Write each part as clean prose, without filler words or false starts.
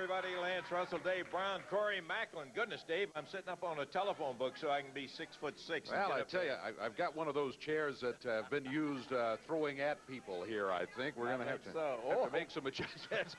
everybody. Lance Russell, Dave Brown, Corey Macklin. Goodness, Dave, I'm sitting up on a telephone book so I can be 6'6". Well, I tell you, I've got one of those chairs that have been used throwing at people here, I think. We're going to have to make some adjustments.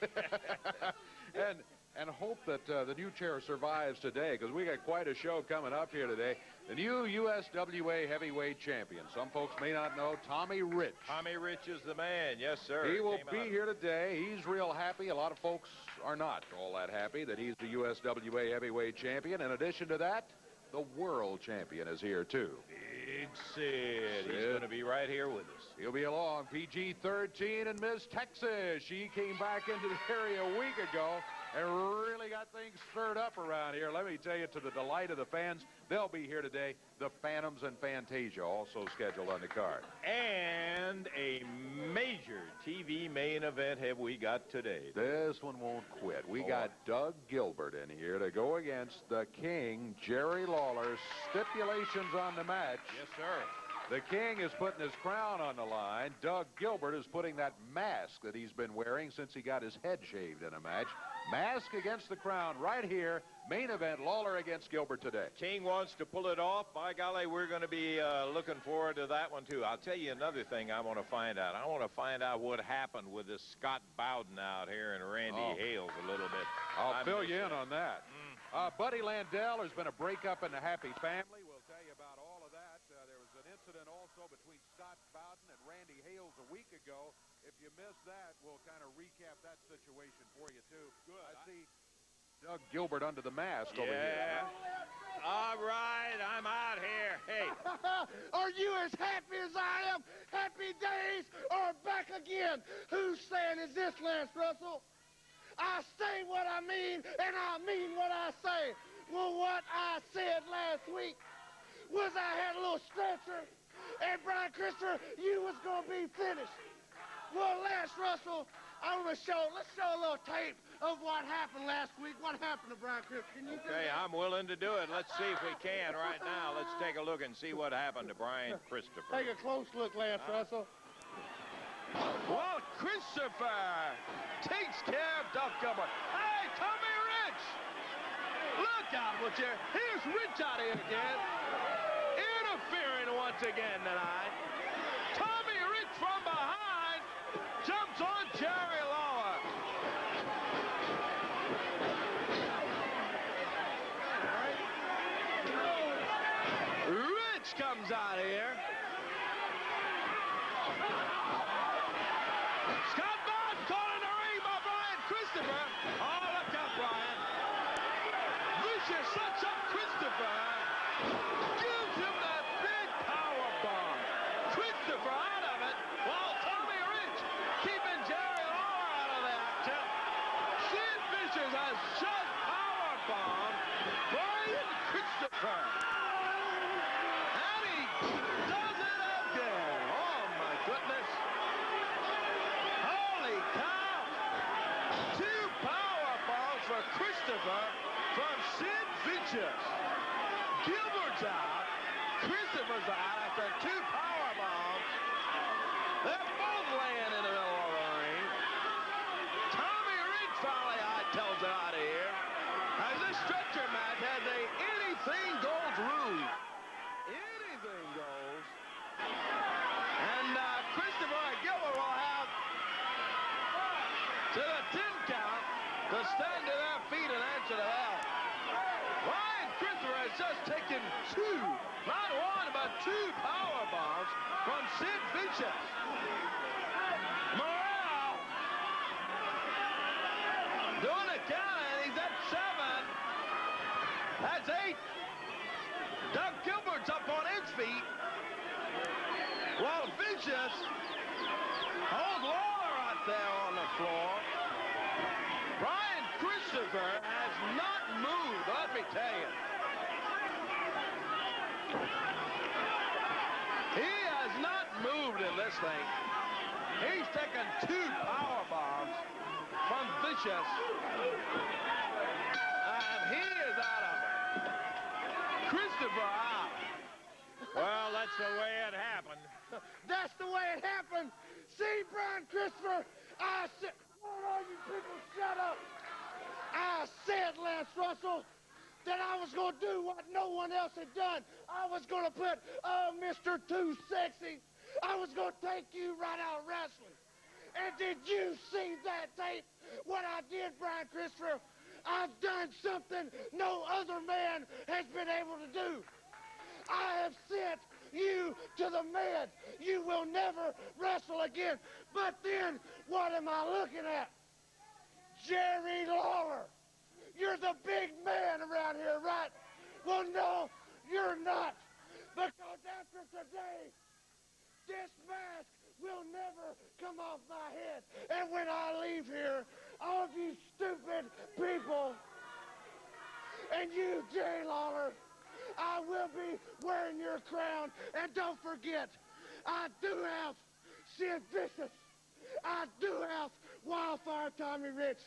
and hope that the new chair survives today, because we got quite a show coming up here today. The new USWA heavyweight champion. Some folks may not know, Tommy Rich. Tommy Rich is the man. Yes, sir. He will be here today. He's real happy. A lot of folks are not all that happy that he's the USWA heavyweight champion. In addition to that, the world champion is here, too. Big Sid. He's going to be right here with us. He'll be along. PG-13 and Miss Texas. She came back into the area a week ago and really got things stirred up around here. Let me tell you, to the delight of the fans, they'll be here today. The Phantoms and Fantasia also scheduled on the card. And a major TV main event have we got today. This one won't quit. We got Doug Gilbert in here to go against the King, Jerry Lawler. Stipulations on the match. Yes, sir. The King is putting his crown on the line. Doug Gilbert is putting that mask that he's been wearing since he got his head shaved in a match. Mask against the crown right here. Main event, Lawler against Gilbert today. King wants to pull it off. By golly, we're going to be looking forward to that one, too. I'll tell you another thing I want to find out. I want to find out what happened with this Scott Bowden out here and Randy Hales a little bit. I'll fill you in on that. Buddy Landell, there's been a breakup in the happy family. We'll tell you about all of that. There was an incident also between Scott Bowden and Randy Hales a week ago. If you missed that, we'll kind of recap that situation for you, too. Good. I see Doug Gilbert under the mask over here. All right, I'm out here. Hey. Are you as happy as I am? Happy days are back again. Whose saying is this, Lance Russell? I say what I mean, and I mean what I say. Well, what I said last week was I had a little stretcher, and Brian Christopher, you was going to be finished. Well, Lance Russell, let's show a little tape of what happened last week. What happened to Brian Christopher? Can you do that? I'm willing to do it. Let's see if we can right now. Let's take a look and see what happened to Brian Christopher. Take a close look, Lance Russell. Well, Christopher takes care of Doug Gilbert. Hey, Tommy Rich! Look out, would you? Here's Rich out here again. Interfering once again tonight. Tommy Rich from behind jumps on Jerry Lawler. Rich comes out here. Scott Bowden caught in the ring by Brian Christopher. Oh, look out, Brian. Vicious sets up Christopher. Gives him that big power bomb. Christopher out of it, while Tommy Rich keeping Jerry Lawler out of the action. Sid Vicious has just power bombed Brian Christopher. And he does it again. Oh, my goodness. Holy cow. 2 power bombs for Christopher from Sid Vicious. Gilbert's out. Christopher's out after 2 power bombs. They're both laying in the middle of the ring. Tommy Rich finally tells it out of here. As this stretcher match has a anything goes rule. Anything goes. And Christopher and Gilbert will have to the 10 count to stand to their feet and answer the bell. Brian Christopher has just taken 2, not 1, but 2 power bombs from Sid Vicious. Morale doing the count, and he's at 7. That's 8. Doug Gilbert's up on his feet, while Vicious holds Lawler out there on the floor. Brian Christopher has not moved, let me tell you. He has not moved in this thing. He's taken 2 power bombs from Vicious, and he is out of it. Christopher out. Well, that's the way it happened. That's the way it happened. See, Brian Christopher, I said, all you people shut up. Lance Russell, that I was going to do what no one else had done. I was going to put Mr. Too Sexy. I was going to take you right out of wrestling. And did you see that tape? What I did, Brian Christopher? I've done something no other man has been able to do. I have sent you to the med. You will never wrestle again. But then, what am I looking at? Jerry Lawler. You're the big man around here, right? Well, no, you're not. Because after today, this mask will never come off my head. And when I leave here, all of you stupid people, and you, Jerry Lawler, I will be wearing your crown. And don't forget, I do have Sid Vicious. I do have Wildfire Tommy Rich.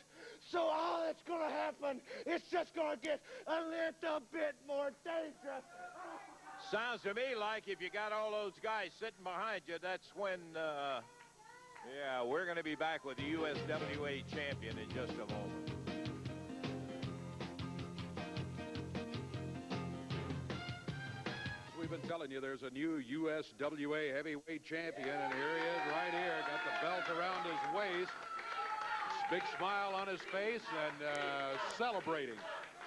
So all that's going to happen is just going to get a little bit more dangerous. Sounds to me like if you got all those guys sitting behind you, that's when, yeah, we're going to be back with the USWA champion in just a moment. We've been telling you there's a new USWA heavyweight champion, and here he is right here. Got the belt around his waist. Big smile on his face and celebrating.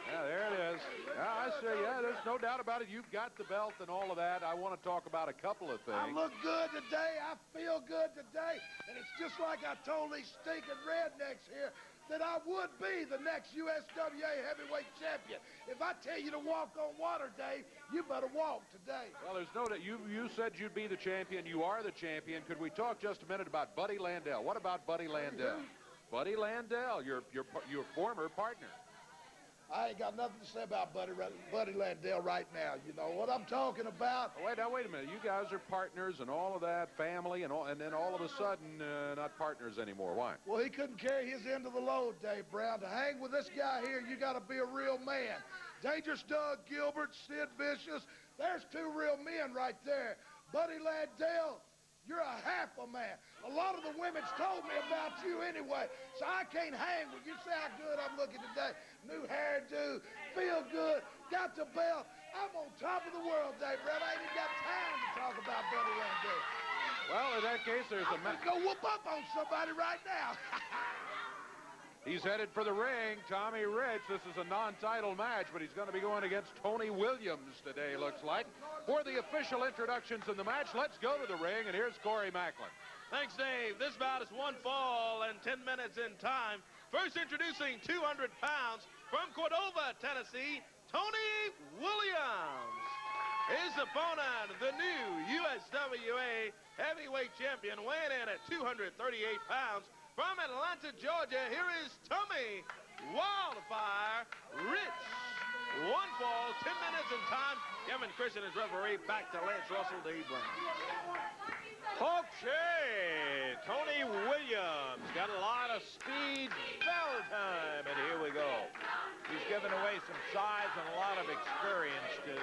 Yeah, there it is. Yeah, I say, yeah, there's no doubt about it. You've got the belt and all of that. I want to talk about a couple of things. I look good today. I feel good today. And it's just like I told these stinking rednecks here that I would be the next USWA heavyweight champion. If I tell you to walk on water, Dave, you better walk today. Well, there's no doubt. You said you'd be the champion. You are the champion. Could we talk just a minute about Buddy Landell? What about Buddy Landell? Buddy Landell, your former partner. I ain't got nothing to say about Buddy Landell right now. You know what I'm talking about? Oh, wait a minute. You guys are partners and all of that, family, and then all of a sudden, not partners anymore. Why? Well, he couldn't carry his end of the load, Dave Brown. To hang with this guy here, you got to be a real man. Dangerous Doug Gilbert, Sid Vicious, there's two real men right there. Buddy Landell, you're a half a man. A lot of the women's told me about you anyway, so I can't hang with you. See how good I'm looking today. New hairdo, feel good, got the belt. I'm on top of the world, Dave Brown. I ain't even got time to talk about Buddy Landell. Well, in that case, there's I'm gonna go whoop up on somebody right now. He's headed for the ring. Tommy Rich, this is a non-title match, but he's going to be going against Tony Williams today, looks like. For the official introductions in the match, let's go to the ring, and here's Corey Macklin. Thanks, Dave. This bout is one fall and 10 minutes in time. First introducing 200 pounds from Cordova, Tennessee, Tony Williams. His opponent, the new USWA heavyweight champion, weighing in at 238 pounds. From Atlanta, Georgia, here is Tommy Wildfire Rich. One fall, 10 minutes in time. Kevin Christian is referee. Back to Lance Russell, Dave Brown. Okay, Tony Williams got a lot of speed, bell time, and here we go. He's giving away some size and a lot of experience to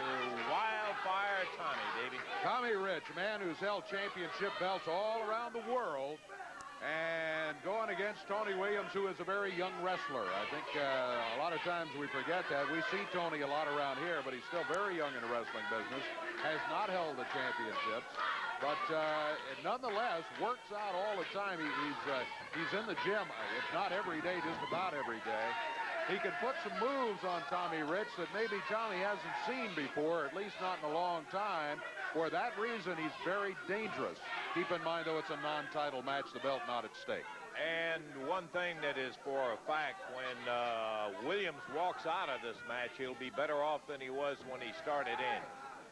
Wildfire Tommy, Davey. Tommy Rich, a man who's held championship belts all around the world, and going against Tony Williams, who is a very young wrestler. I think a lot of times we forget that. We see Tony a lot around here, but he's still very young in the wrestling business, has not held the championships, but nonetheless works out all the time. He's in the gym, if not every day, just about every day. He can put some moves on Tommy Rich that maybe Tommy hasn't seen before, at least not in a long time. For that reason, he's very dangerous. Keep in mind, though, it's a non-title match, the belt not at stake. And one thing that is for a fact, when Williams walks out of this match, he'll be better off than he was when he started in.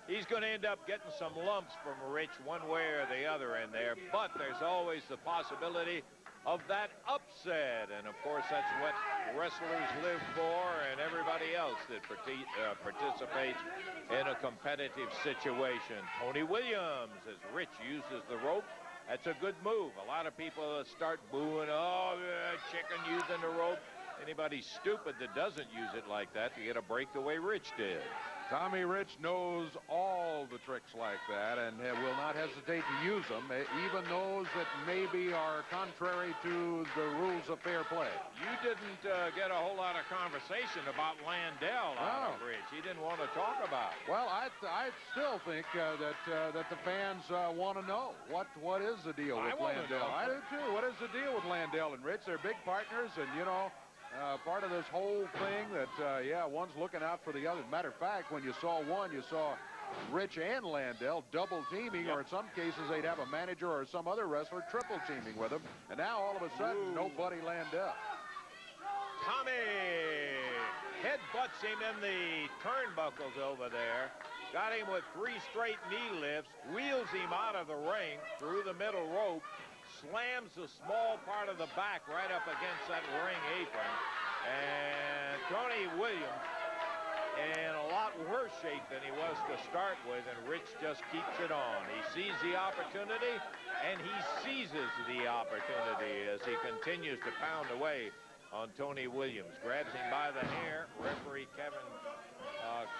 He's going to end up getting some lumps from Rich one way or the other in there, but there's always the possibility of that upset. And, of course, that's what wrestlers live for and everybody else that participates in a competitive situation. Tony Williams, as Rich uses the rope, that's a good move. A lot of people start booing, oh, chicken using the rope. Anybody stupid that doesn't use it like that to get a break the way Rich did. Tommy Rich knows all the tricks like that and will not hesitate to use them, even those that maybe are contrary to the rules of fair play. You didn't get a whole lot of conversation about Landell out of Rich. He didn't want to talk about it. Well, I still think that the fans want to know what is the deal with Landell. I do too. What is the deal with Landell and Rich? They're big partners, and you know. Part of this whole thing that, yeah, one's looking out for the other. Matter of fact, when you saw one, you saw Rich and Landell double teaming, or in some cases they'd have a manager or some other wrestler triple teaming with them. And now all of a sudden, nobody Landell. Tommy headbutts him in the turnbuckles over there. Got him with 3 straight knee lifts, wheels him out of the ring through the middle rope. Slams the small part of the back right up against that ring apron. And Tony Williams in a lot worse shape than he was to start with, and Rich just keeps it on. He sees the opportunity, and he seizes the opportunity as he continues to pound away on Tony Williams. Grabs him by the hair. Referee Kevin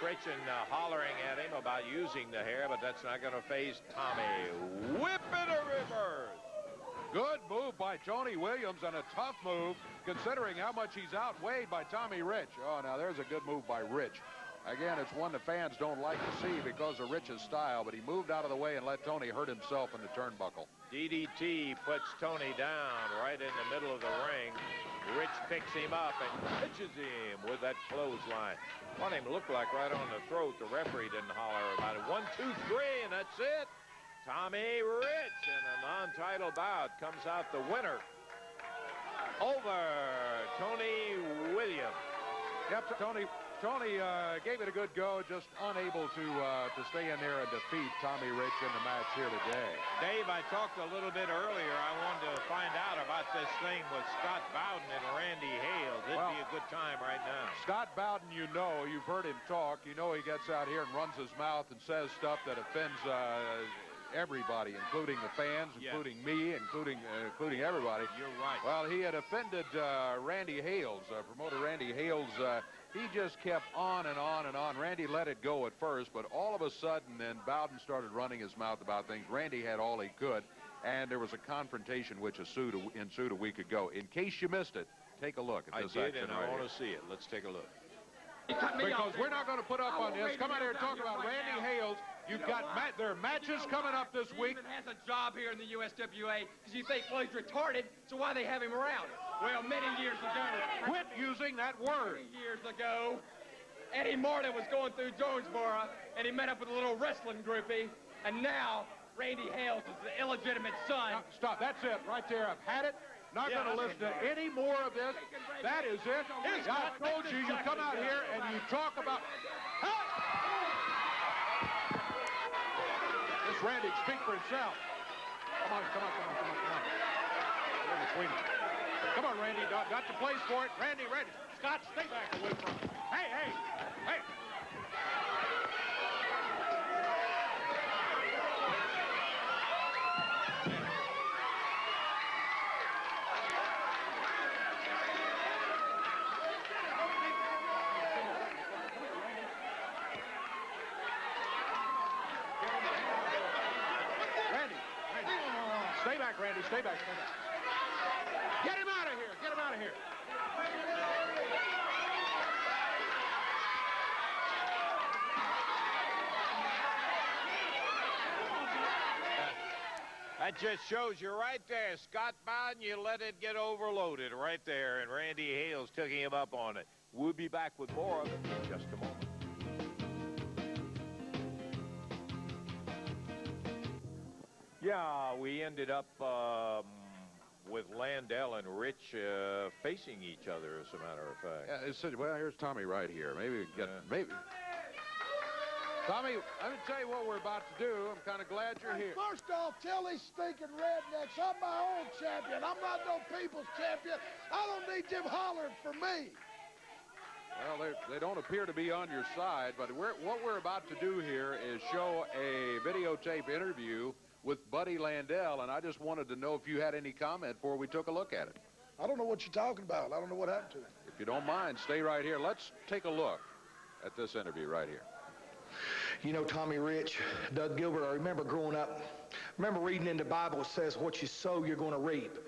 Critchen hollering at him about using the hair, but that's not going to faze Tommy. Whip it a reverse. Good move by Tony Williams, and a tough move considering how much he's outweighed by Tommy Rich. Oh, now there's a good move by Rich. Again, it's one the fans don't like to see because of Rich's style, but he moved out of the way and let Tony hurt himself in the turnbuckle. DDT puts Tony down right in the middle of the ring. Rich picks him up and pitches him with that clothesline. What him look like right on the throat. The referee didn't holler about it. 1, 2, 3, and that's it. Tommy Rich in a non-title bout comes out the winner over Tony Williams. Yep, Tony gave it a good go, just unable to stay in there and defeat Tommy Rich in the match here today. Dave, I talked a little bit earlier. I wanted to find out about this thing with Scott Bowden and Randy Hales. It'd be a good time right now. Scott Bowden, you know, you've heard him talk. You know he gets out here and runs his mouth and says stuff that offends everybody, including the fans, including me, including everybody. You're right. Well, he had offended Randy Hales, promoter Randy Hales. He just kept on and on and on. Randy let it go at first, but all of a sudden, then Bowden started running his mouth about things. Randy had all he could, and there was a confrontation which ensued a week ago. In case you missed it, take a look at this action. I did, and I want to see it. Let's take a look. Because we're not going to put up on this. Come out here and talk about Randy Hales. You've got there are matches coming up this week. He has a job here in the USWA because you think, well, he's retarded, so why they have him around? Well, many years ago. Quit using that word. Many years ago, Eddie Martin was going through Jonesboro, and he met up with a little wrestling groupie, and now Randy Hales is the illegitimate son. Now, stop. That's it right there. I've had it. Not going to listen to any more of this. That is it. I told you, you come out here and you talk about... This Randy can speak for himself. Come on. Get in between them. Come on, Randy. Got the place for it. Randy. Scott, stay back away from him. Hey. Stay back. Get him out of here. That just shows you right there. Scott Bowden, you let it get overloaded right there, and Randy Hales took him up on it. We'll be back with more of it in just a moment. Yeah, we ended up with Landell and Rich facing each other, as a matter of fact. Yeah, well, here's Tommy right here. Maybe we can get maybe. Tommy, let me tell you what we're about to do. I'm kind of glad you're here. First off, tell these stinking rednecks I'm my own champion. I'm not no people's champion. I don't need them hollering for me. Well, they don't appear to be on your side, but what we're about to do here is show a videotape interview with Buddy Landell, and I just wanted to know if you had any comment before we took a look at it. I don't know what you're talking about. I don't know what happened to him. If you don't mind, stay right here. Let's take a look at this interview right here. You know, Tommy Rich, Doug Gilbert, I remember growing up, reading in the Bible, it says, what you sow, you're going to reap.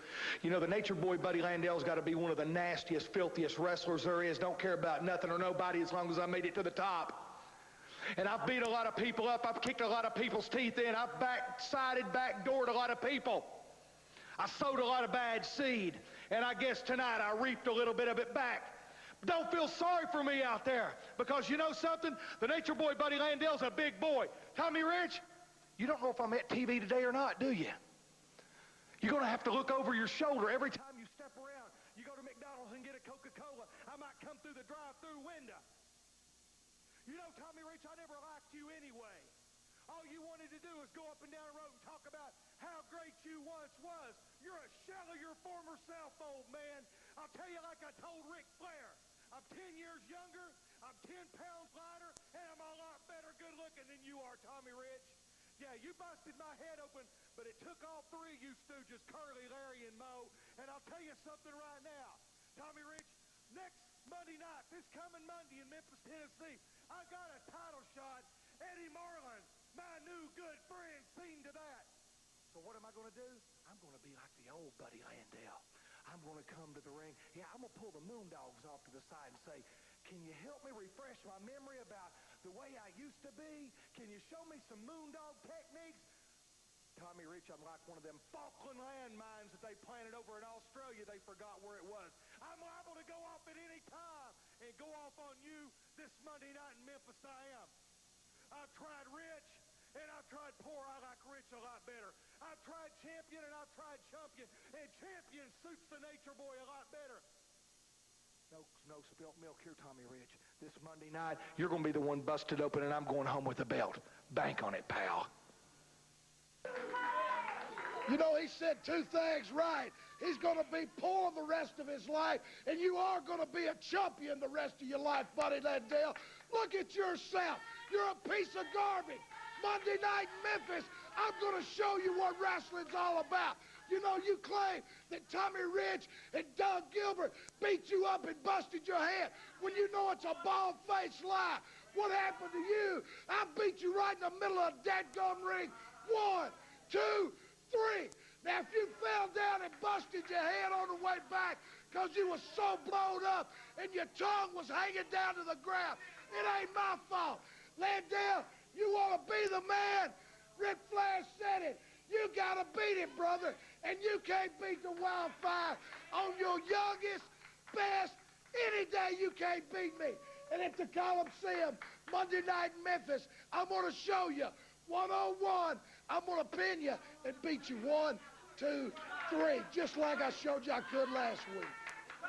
You know, the nature boy, Buddy Landell's got to be one of the nastiest, filthiest wrestlers there is. Don't care about nothing or nobody as long as I made it to the top. And I've beat a lot of people up. I've kicked a lot of people's teeth in. I've backdoored a lot of people. I sowed a lot of bad seed. And I guess tonight I reaped a little bit of it back. Don't feel sorry for me out there, because you know something? The nature boy, Buddy Landell's a big boy. Tommy Rich, you don't know if I'm at TV today or not, do you? You're going to have to look over your shoulder every time you step around. You go to McDonald's and get a Coca-Cola. I might come through the drive-through window. You know, Tommy Rich, I never liked you anyway. All you wanted to do was go up and down the road and talk about how great you once was. You're a shell of your former self, old man. I'll tell you like I told Ric Flair. I'm 10 years younger, I'm 10 pounds lighter, and I'm a lot better good-looking than you are, Tommy Rich. Yeah, you busted my head open, but it took all three of you stooges, Curly, Larry, and Moe. And I'll tell you something right now. Tommy Rich, next Monday night, this coming Monday in Memphis, Tennessee, I got a title shot. Eddie Marlin, my new good friend, seen to that. So what am I going to do? I'm going to be like the old Buddy Landell. I'm going to come to the ring. Yeah, I'm going to pull the Moondogs off to the side and say, can you help me refresh my memory about the way I used to be? Can you show me some Moondog techniques? Tommy Rich, I'm like one of them Falkland landmines that they planted over in Australia. They forgot where it was. I'm liable to go off at any time and go off on you this Monday night in Memphis. I am. I've tried Rich, and I've tried poor. I like Rich a lot better. I've tried champion, and I've tried champion, and champion suits the nature boy a lot better. No spilt milk here, Tommy Rich. This Monday night, you're going to be the one busted open, and I'm going home with the belt. Bank on it, pal. You know, he said two things right. He's going to be poor the rest of his life, and you are going to be a champion the rest of your life, Buddy Landell. Look at yourself. You're a piece of garbage. Monday night in Memphis, I'm going to show you what wrestling's all about. You know, you claim that Tommy Rich and Doug Gilbert beat you up and busted your head when you know it's a bald-faced lie. What happened to you? I beat you right in the middle of a dadgum ring. 1, 2, 3. Now, if you fell down and busted your head on the way back because you were so blown up and your tongue was hanging down to the ground, it ain't my fault. Landell, you want to be the man? Ric Flair said it. You got to beat it, brother. And you can't beat the Wildfire on your youngest, best. Any day you can't beat me. And at the Coliseum, Monday night in Memphis, I'm going to show you. 1-on-1, I'm going to pin you and beat you 1, 2, 3, just like I showed you I could last week.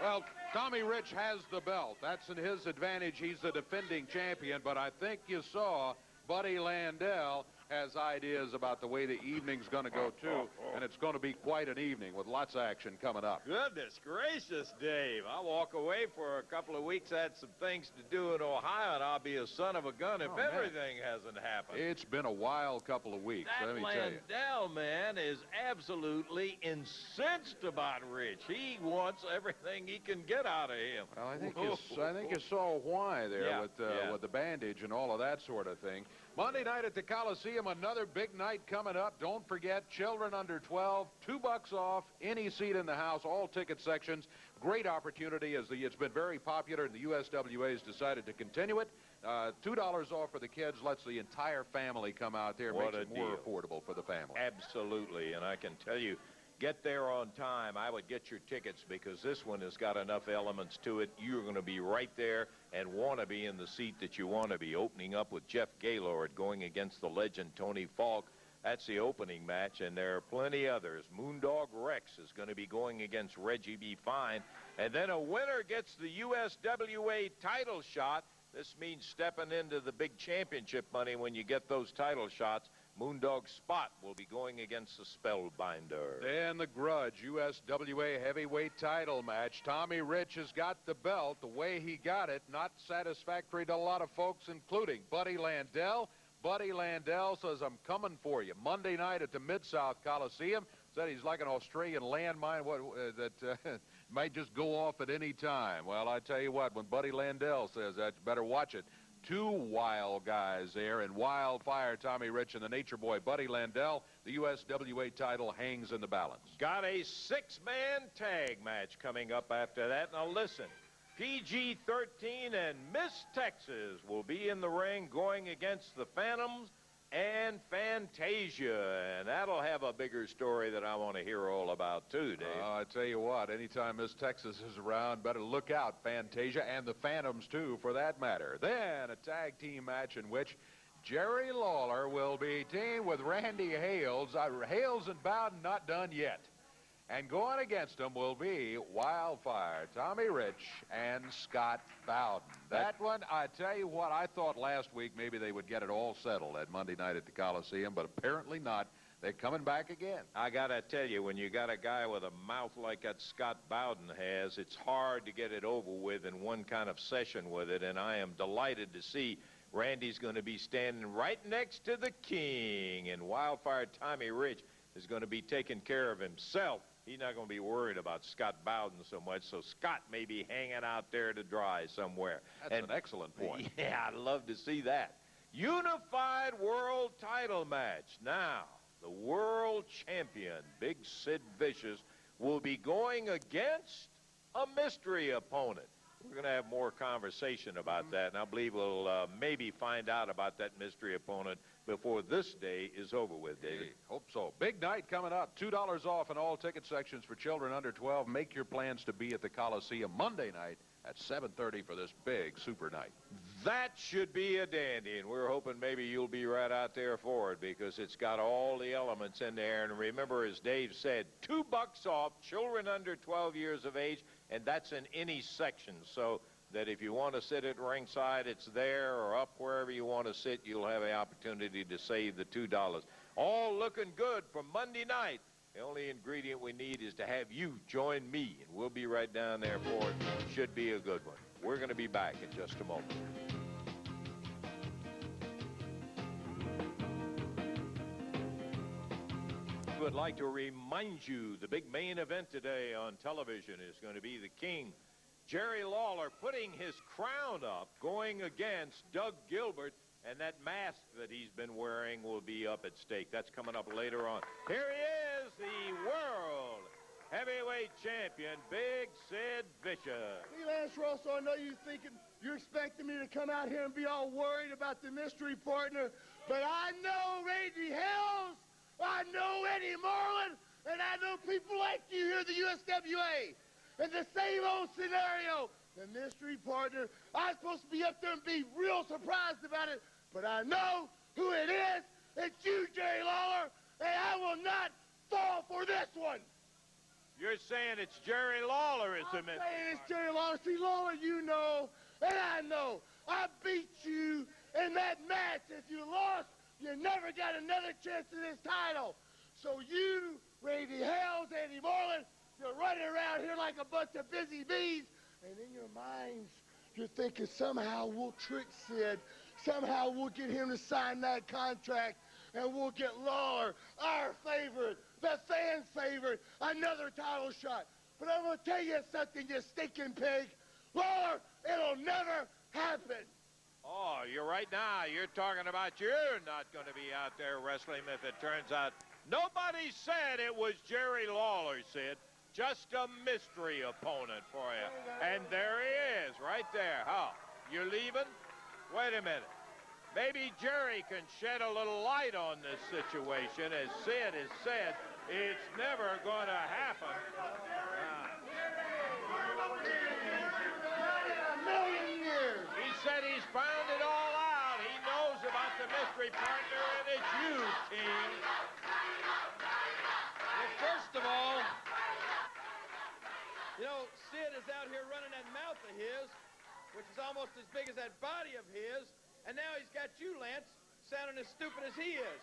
Well, Tommy Rich has the belt. That's in his advantage. He's the defending champion, but I think you saw Buddy Landell has ideas about the way the evening's going to go, too, and it's going to be quite an evening with lots of action coming up. Goodness gracious, Dave. I'll walk away for a couple of weeks. I had some things to do in Ohio, and I'll be a son of a gun if everything hasn't happened. It's been a wild couple of weeks, that let me tell you. Landell, man, is absolutely incensed about Rich. He wants everything he can get out of him. Well, I think you saw why there with the bandage and all of that sort of thing. Monday night at the Coliseum, another big night coming up. Don't forget, children under 12, $2 off, any seat in the house, all ticket sections. Great opportunity as it's been very popular, and the USWA has decided to continue it. $2 off for the kids lets the entire family come out there. What makes it more affordable for the family. Absolutely, and I can tell you, get there on time. I would get your tickets because this one has got enough elements to it. You're going to be right there and want to be in the seat that you want to be. Opening up with Jeff Gaylord going against the legend Tony Falk. That's the opening match, and there are plenty others. Moondog Rex is going to be going against Reggie B. Fine. And then a winner gets the USWA title shot. This means stepping into the big championship money when you get those title shots. Moondog Spot will be going against the Spellbinder. And the Grudge USWA heavyweight title match. Tommy Rich has got the belt. The way he got it, not satisfactory to a lot of folks, including Buddy Landell. Buddy Landell says, I'm coming for you. Monday night at the Mid-South Coliseum. Said he's like an Australian landmine that might just go off at any time. Well, I tell you what, when Buddy Landell says that, you better watch it. two wild guys there, and Wildfire Tommy Rich and the Nature Boy Buddy Landell. The USWA title hangs in the balance. Got a six-man tag match coming up after that. Now listen, PG-13 and Miss Texas will be in the ring going against the Phantoms and Fantasia, and that'll have a bigger story that I want to hear all about too, Dave. I tell you what, anytime Miss Texas is around, better look out, Fantasia, and the Phantoms too, for that matter. Then a tag team match in which Jerry Lawler will be teamed with Randy Hales. Hales and Bowden not done yet. And going against them will be Wildfire, Tommy Rich, and Scott Bowden. That one, I tell you what, I thought last week maybe they would get it all settled at Monday night at the Coliseum, but apparently not. They're coming back again. I got to tell you, when you got a guy with a mouth like that Scott Bowden has, it's hard to get it over with in one kind of session with it, and I am delighted to see Randy's going to be standing right next to the king, and Wildfire Tommy Rich is going to be taking care of himself. He's not going to be worried about Scott Bowden so much, so Scott may be hanging out there to dry somewhere. That's an excellent point. Yeah, I'd love to see that. Unified World Title match. Now, the world champion, Big Sid Vicious, will be going against a mystery opponent. We're going to have more conversation about that, and I believe we'll maybe find out about that mystery opponent before this day is over with, David. Hey, hope so. Big night coming up. $2 off in all ticket sections for children under 12. Make your plans to be at the Coliseum Monday night at 7:30 for this big super night. That should be a dandy, and we're hoping maybe you'll be right out there for it because it's got all the elements in there. And remember, as Dave said, $2 off, children under 12 years of age, and that's in any section. So that if you want to sit at ringside, it's there, or up wherever you want to sit, you'll have the opportunity to save the $2. All looking good for Monday night. The only ingredient we need is to have you join me, and we'll be right down there for it. Should be a good one. We're going to be back in just a moment. I would like to remind you the big main event today on television is going to be the King, Jerry Lawler, putting his crown up, going against Doug Gilbert, and that mask that he's been wearing will be up at stake. That's coming up later on. Here he is, the world heavyweight champion, Big Sid Vicious. Hey, Lance Russell, I know you're expecting me to come out here and be all worried about the mystery partner, but I know Reggie Hales, I know Eddie Marlin, and I know people like you here at the USWA. And the same old scenario, the mystery partner, I'm supposed to be up there and be real surprised about it, but I know who it is. It's you, Jerry Lawler, and I will not fall for this one. You're saying it's Jerry Lawler is the mystery partner? I'm saying it's Jerry Lawler. See, Lawler, you know, and I know. I beat you in that match. If you lost, you never got another chance at this title. So you, Randy Hales, Eddie Marlin, you're running around here like a bunch of busy bees, and in your minds, you're thinking somehow we'll trick Sid, somehow we'll get him to sign that contract, and we'll get Lawler, our favorite, the fans' favorite, another title shot. But I'm going to tell you something, you stinking pig. Lawler, it'll never happen. Oh, you're right now. You're talking about you're not going to be out there wrestling if it turns out. Nobody said it was Jerry Lawler, Sid. Just a mystery opponent for you. And there he is, right there. How? You're leaving? Wait a minute. Maybe Jerry can shed a little light on this situation. As Sid has said, it's never going to happen. He said he's found it all out. He knows about the mystery partner, and it's you, King. Well, first of all, you know, Sid is out here running that mouth of his, which is almost as big as that body of his, and now he's got you, Lance, sounding as stupid as he is.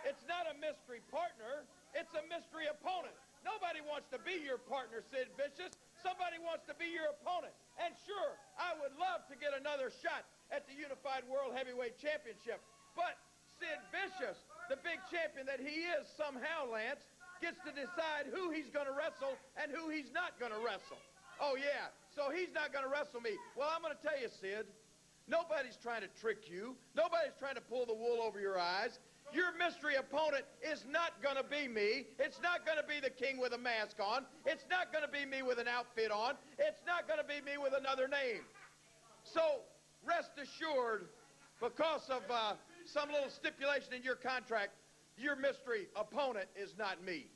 It's not a mystery partner, it's a mystery opponent. Nobody wants to be your partner, Sid Vicious. Somebody wants to be your opponent. And sure, I would love to get another shot at the Unified World Heavyweight Championship, but Sid Vicious, the big champion that he is somehow, Lance, gets to decide who he's going to wrestle and who he's not going to wrestle. Oh, yeah, so he's not going to wrestle me. Well, I'm going to tell you, Sid, Nobody's trying to trick you. Nobody's trying to pull the wool over your eyes. Your mystery opponent is not going to be me. It's not going to be the king with a mask on. It's not going to be me with an outfit on. It's not going to be me with another name. So rest assured, because of some little stipulation in your contract, your mystery opponent is not me.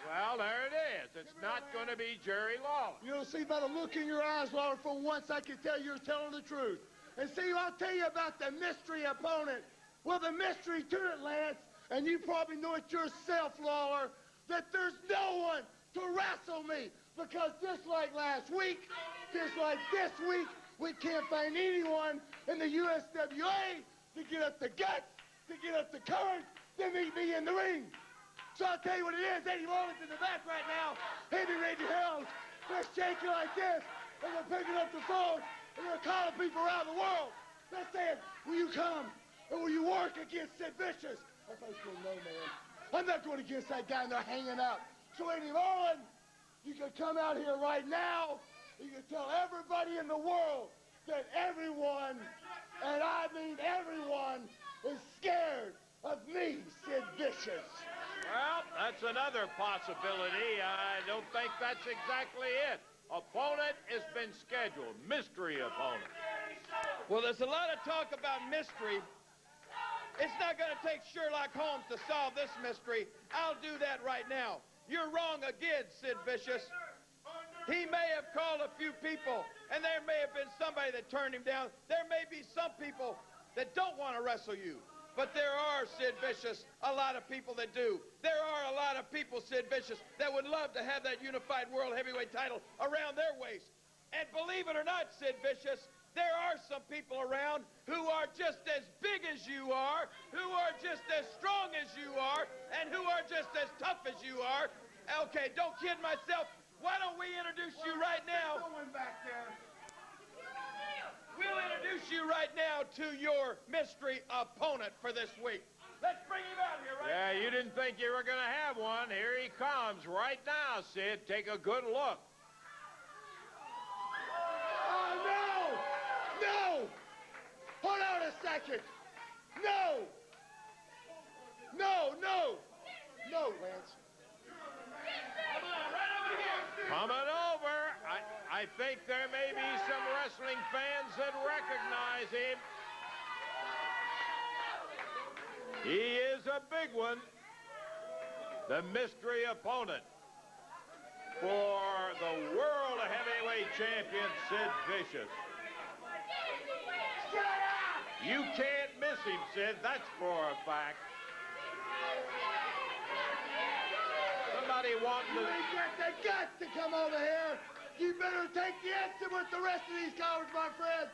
Well, there it is. It's not going to be Jerry Lawler. You know, see, by the look in your eyes, Lawler, for once I can tell you're telling the truth. And see, I'll tell you about the mystery opponent. Well, the mystery to it, Lance, and you probably know it yourself, Lawler, that there's no one to wrestle me. Because just like last week, just like this week, we can't find anyone in the USWA to get up the guts, to get up the courage, to meet me in the ring. So I'll tell you what it is. Eddie Mullins in the back right now. Him and Reggie Hales. They're shaking like this, and they're picking up the phone, and they're calling people around the world. They're saying, will you come, or will you work against Sid Vicious? I'm not going to know, man. I'm not going against that guy, and they're hanging out. So Eddie Mullins, you can come out here right now. You can tell everybody in the world that everyone, and I mean everyone, is scared of me, Sid Vicious. Well, that's another possibility. I don't think that's exactly it. Opponent has been scheduled. Mystery opponent. Well, there's a lot of talk about mystery. It's not going to take Sherlock Holmes to solve this mystery. I'll do that right now. You're wrong again, Sid Vicious. He may have called a few people, and there may have been somebody that turned him down. There may be some people that don't want to wrestle you. But there are, Sid Vicious, a lot of people that do. There are a lot of people, Sid Vicious, that would love to have that unified world heavyweight title around their waist. And believe it or not, Sid Vicious, there are some people around who are just as big as you are, who are just as strong as you are, and who are just as tough as you are. Okay, don't kid myself. Why don't we introduce you right now? We'll introduce you right now to your mystery opponent for this week. Let's bring him out here right now. Yeah, you didn't think you were going to have one. Here he comes right now, Sid. Take a good look. Oh, no! No! Hold on a second. No! No, no! No, Lance. Come on, right over here. Coming over. I think there may be some wrestling fans that recognize him. He is a big one. The mystery opponent for the World Heavyweight Champion, Sid Vicious. You can't miss him, Sid. That's for a fact. Somebody wanting to... You ain't got the guts to come over here. You better take the answer with the rest of these cowards, my friend.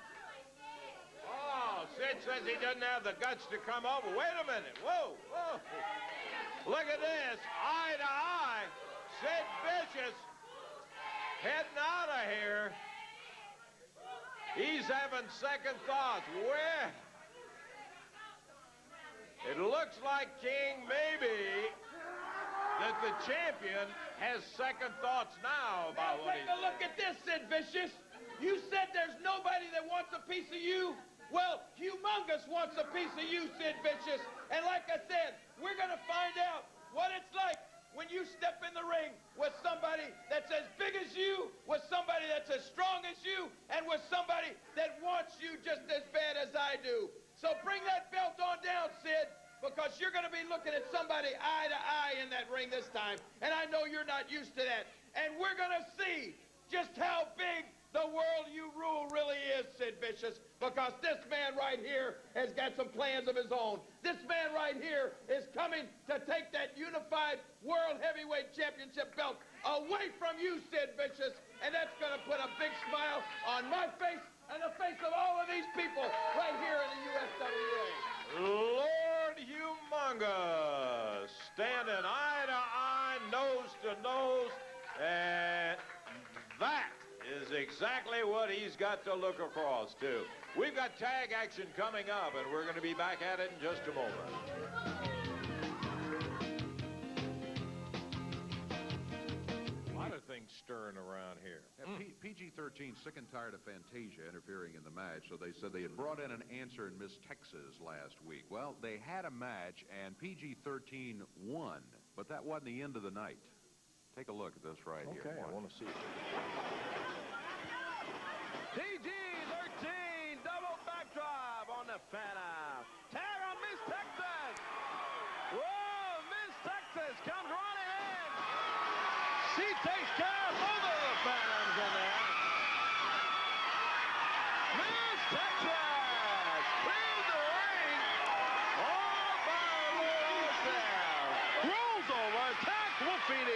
Oh, Sid says he doesn't have the guts to come over. Wait a minute. Whoa, whoa. Look at this. Eye to eye. Sid Vicious heading out of here. He's having second thoughts. Where? It looks like, King, maybe that the champion has second thoughts now about what he's... Take a look at this, Sid Vicious. You said there's nobody that wants a piece of you. Well, Humongous wants a piece of you, Sid Vicious. And like I said, we're going to find out what it's like when you step in the ring with somebody that's as big as you, with somebody that's as strong as you, and with somebody that wants you just as bad as I do. So bring that belt on down, Sid, because you're going to be looking at somebody eye to eye in that ring this time. And I know you're not used to that. And we're going to see just how big the world you rule really is, Sid Vicious, because this man right here has got some plans of his own. This man right here is coming to take that unified World Heavyweight Championship belt away from you, Sid Vicious, and that's going to put a big smile on my face and the face of all of these people right here in the USWA. Lord Humongous, standing eye to eye, nose to nose, and that is exactly what he's got to look across to. We've got tag action coming up, and we're going to be back at it in just a moment. A lot of things stirring around here. Yeah, PG-13 sick and tired of Fantasia interfering in the match, so they said they had brought in an answer in Miss Texas last week. Well, they had a match, and PG-13 won, but that wasn't the end of the night. Take a look at this right here. Okay, I want to see it. PG-13 double backdrive on the Phantom. Tag on Miss Texas. Whoa, Miss Texas comes running in. She takes care of both of the Phantoms in there. Miss Texas clears the ring all by herself. Rolls over, attacks Wolfie D.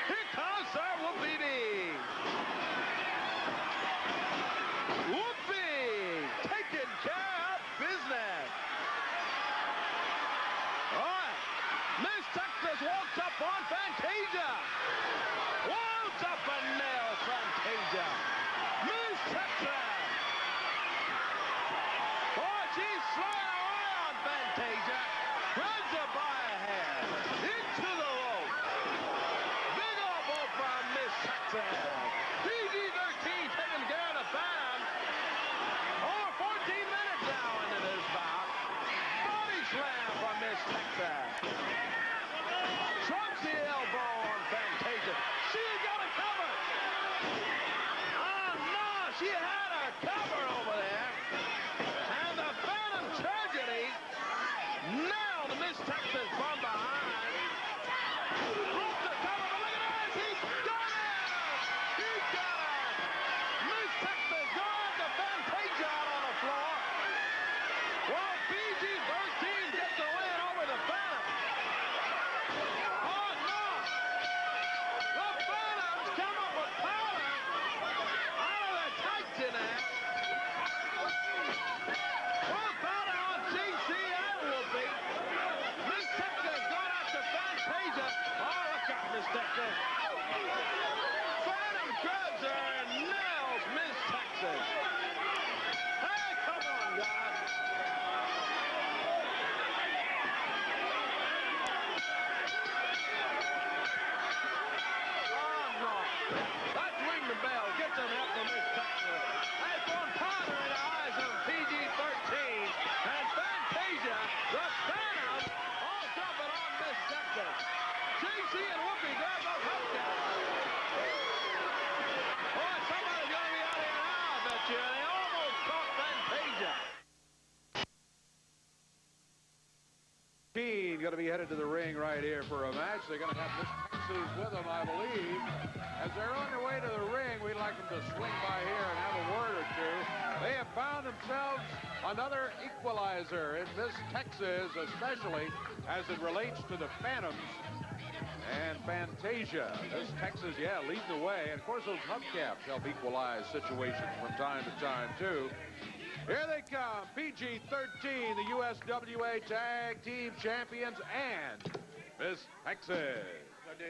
Here comes Sir Wolfie D. Whoopee! Taking care of business. All right. Miss Texas walks up on Fantasia. Walks up and nails Fantasia. Miss Texas. Oh, she's sliding away on Fantasia. Grabs her by a hair. Into the rope. Big elbow from Miss Texas. PG-13 taking care of the Phantom. Over 14 minutes now into this bout. Body slam from Miss Texas. Drops the elbow on Fantasia. She got a cover. Oh, no, she had a cover over there. And the Phantom Tragedy nailed Miss Texas from behind. Broke the cover, but look at this. He's got it. He's got it. Miss Texas going to Fantasia out on the floor. Well, PG-13 gets the win over the Phantom. Oh, no. The Phantoms come up with power out of the tights in there. Well, powder on GC and Wolfie. Miss Texas going out to Fantasia. Oh, look out, Miss Texas. Phantom grabs her and nails Miss Texas. Hey, come on, guys. Oh, no. Let's ring the bell. Get some help from Miss Texas. Hey, throwing powder in the eyes of PG-13. And Fantasia, the Phantom, all jumping on Miss Texas. JC and Whoopi grab those hubcaps. Boy, somebody's going to be out here now, I bet you. They almost caught Fantasia. Going to be headed to the ring right here for a match. They're going to have Miss Texas with them, I believe. As they're on their way to the ring, we'd like them to swing by here and have a word or two. They have found themselves another equalizer in Miss Texas, especially as it relates to the Phantoms and Fantasia. Miss Texas, yeah, leading the way. And, of course, those hubcaps help equalize situations from time to time, too. Here they come, PG-13, the USWA Tag Team Champions, and Miss Texas.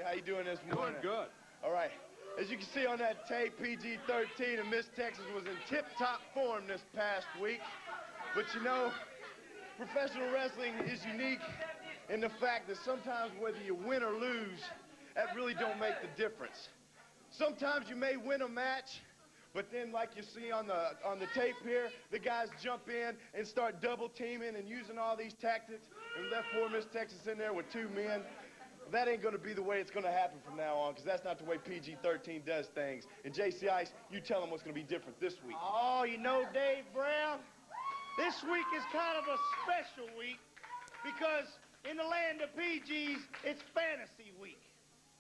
How you doing this morning? Doing good. All right. As you can see on that tape, PG-13 and Miss Texas was in tip-top form this past week. But you know, professional wrestling is unique in the fact that sometimes whether you win or lose, that really don't make the difference. Sometimes you may win a match, but then, like you see on the tape here, the guys jump in and start double teaming and using all these tactics. And left poor Miss Texas in there with two men. That ain't going to be the way it's going to happen from now on, because that's not the way PG-13 does things. And JC Ice, you tell them what's going to be different this week. Oh, you know, Dave Brown, this week is kind of a special week because in the land of PGs, it's fantasy week.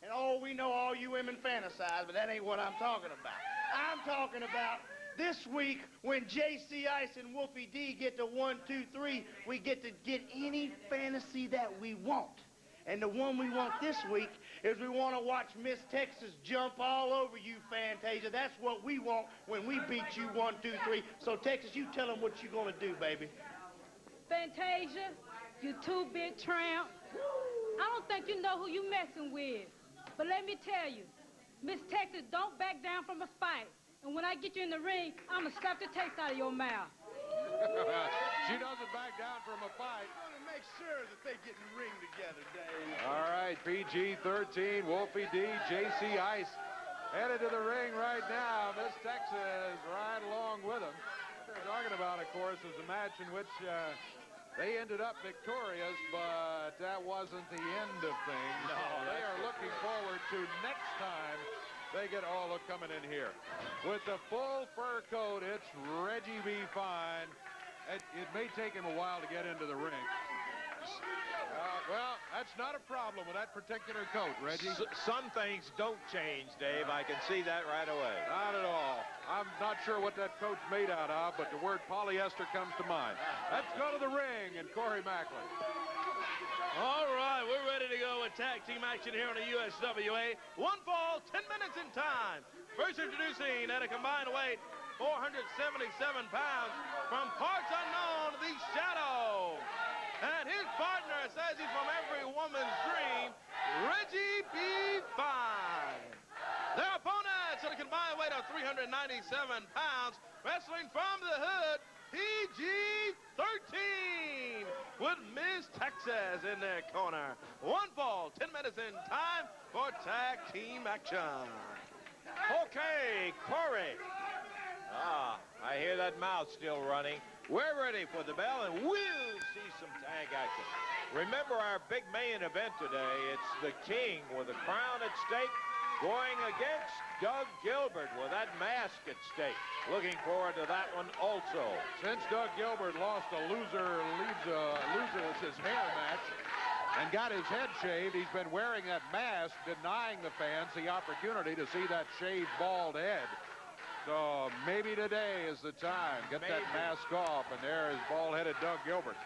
And oh, we know all you women fantasize, but that ain't what I'm talking about. I'm talking about this week when JC Ice and Wolfie D get to 1, 2, 3, we get to get any fantasy that we want. And the one we want this week is we want to watch Miss Texas jump all over you, Fantasia. That's what we want when we beat you 1, 2, 3. So, Texas, you tell them what you're going to do, baby. Fantasia, you two big tramp. I don't think you know who you messing with. But let me tell you, Miss Texas don't back down from a fight. And when I get you in the ring, I'm going to slap the taste out of your mouth. She doesn't back down from a fight. I want to make sure that they get in the ring together, Dave. All right, PG-13, Wolfie D, JC Ice. headed to the ring right now. Miss Texas right along with them. What they're talking about, of course, is a match in which they ended up victorious, but that wasn't the end of things. No, they are looking forward to next time they get all of coming in here. With the full fur coat, it's Reggie B. Fine. It may take him a while to get into the ring. Well, that's not a problem with that particular coat, Reggie. Some things don't change, Dave. I can see that right away. Not at all. I'm not sure what that coat's made out of, but the word polyester comes to mind. Let's go to the ring and Corey Macklin. All right, we're ready to go with tag team action here on the USWA. One fall, 10 minutes in time. First introducing at a combined weight, 477 pounds, from parts unknown, the Shadow. And his partner says he's from every woman's dream, Reggie B. Fine. Their opponents at a combined weight of 397 pounds, wrestling from the hood, PG-13, with Miss Texas in their corner. One fall, 10 minutes in time for tag team action. Okay, Corey. I hear that mouth still running. We're ready for the bell, and we'll see some tag action. Remember our big main event today. It's the King with a crown at stake going against Doug Gilbert with that mask at stake. Looking forward to that one also. Since Doug Gilbert lost a loser as his hair match and got his head shaved, he's been wearing that mask, denying the fans the opportunity to see that shaved bald head. So maybe today is the time. Get that mask off, and there is bald-headed Doug Gilbert.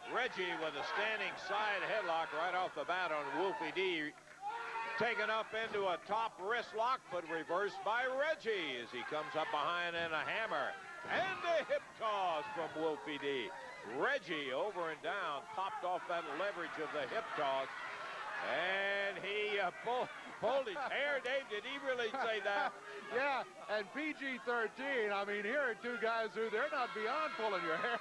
Reggie with a standing side headlock right off the bat on Wolfie D. Taken up into a top wrist lock, but reversed by Reggie as he comes up behind in a hammer. And a hip toss from Wolfie D. Reggie over and down, popped off that leverage of the hip toss. And he pulled his hair. Dave, did he really say that? Yeah, and PG-13, I mean, here are two guys who they're not beyond pulling your hair,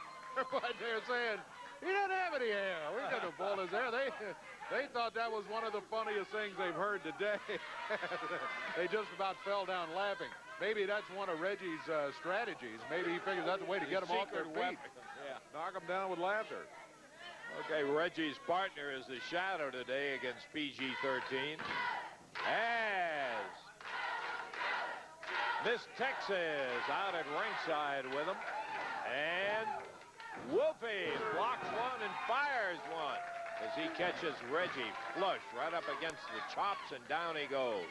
but they're saying, he doesn't have any hair. We didn't pull his hair. They thought that was one of the funniest things they've heard today. They just about fell down laughing. Maybe that's one of Reggie's strategies. Maybe he figures that's the way to get them off their feet. Yeah. Knock them down with laughter. Okay, Reggie's partner is the Shadow today against PG-13. As Miss Texas out at ringside with him. And Wolfie blocks one and fires one as he catches Reggie flush right up against the chops, and down he goes.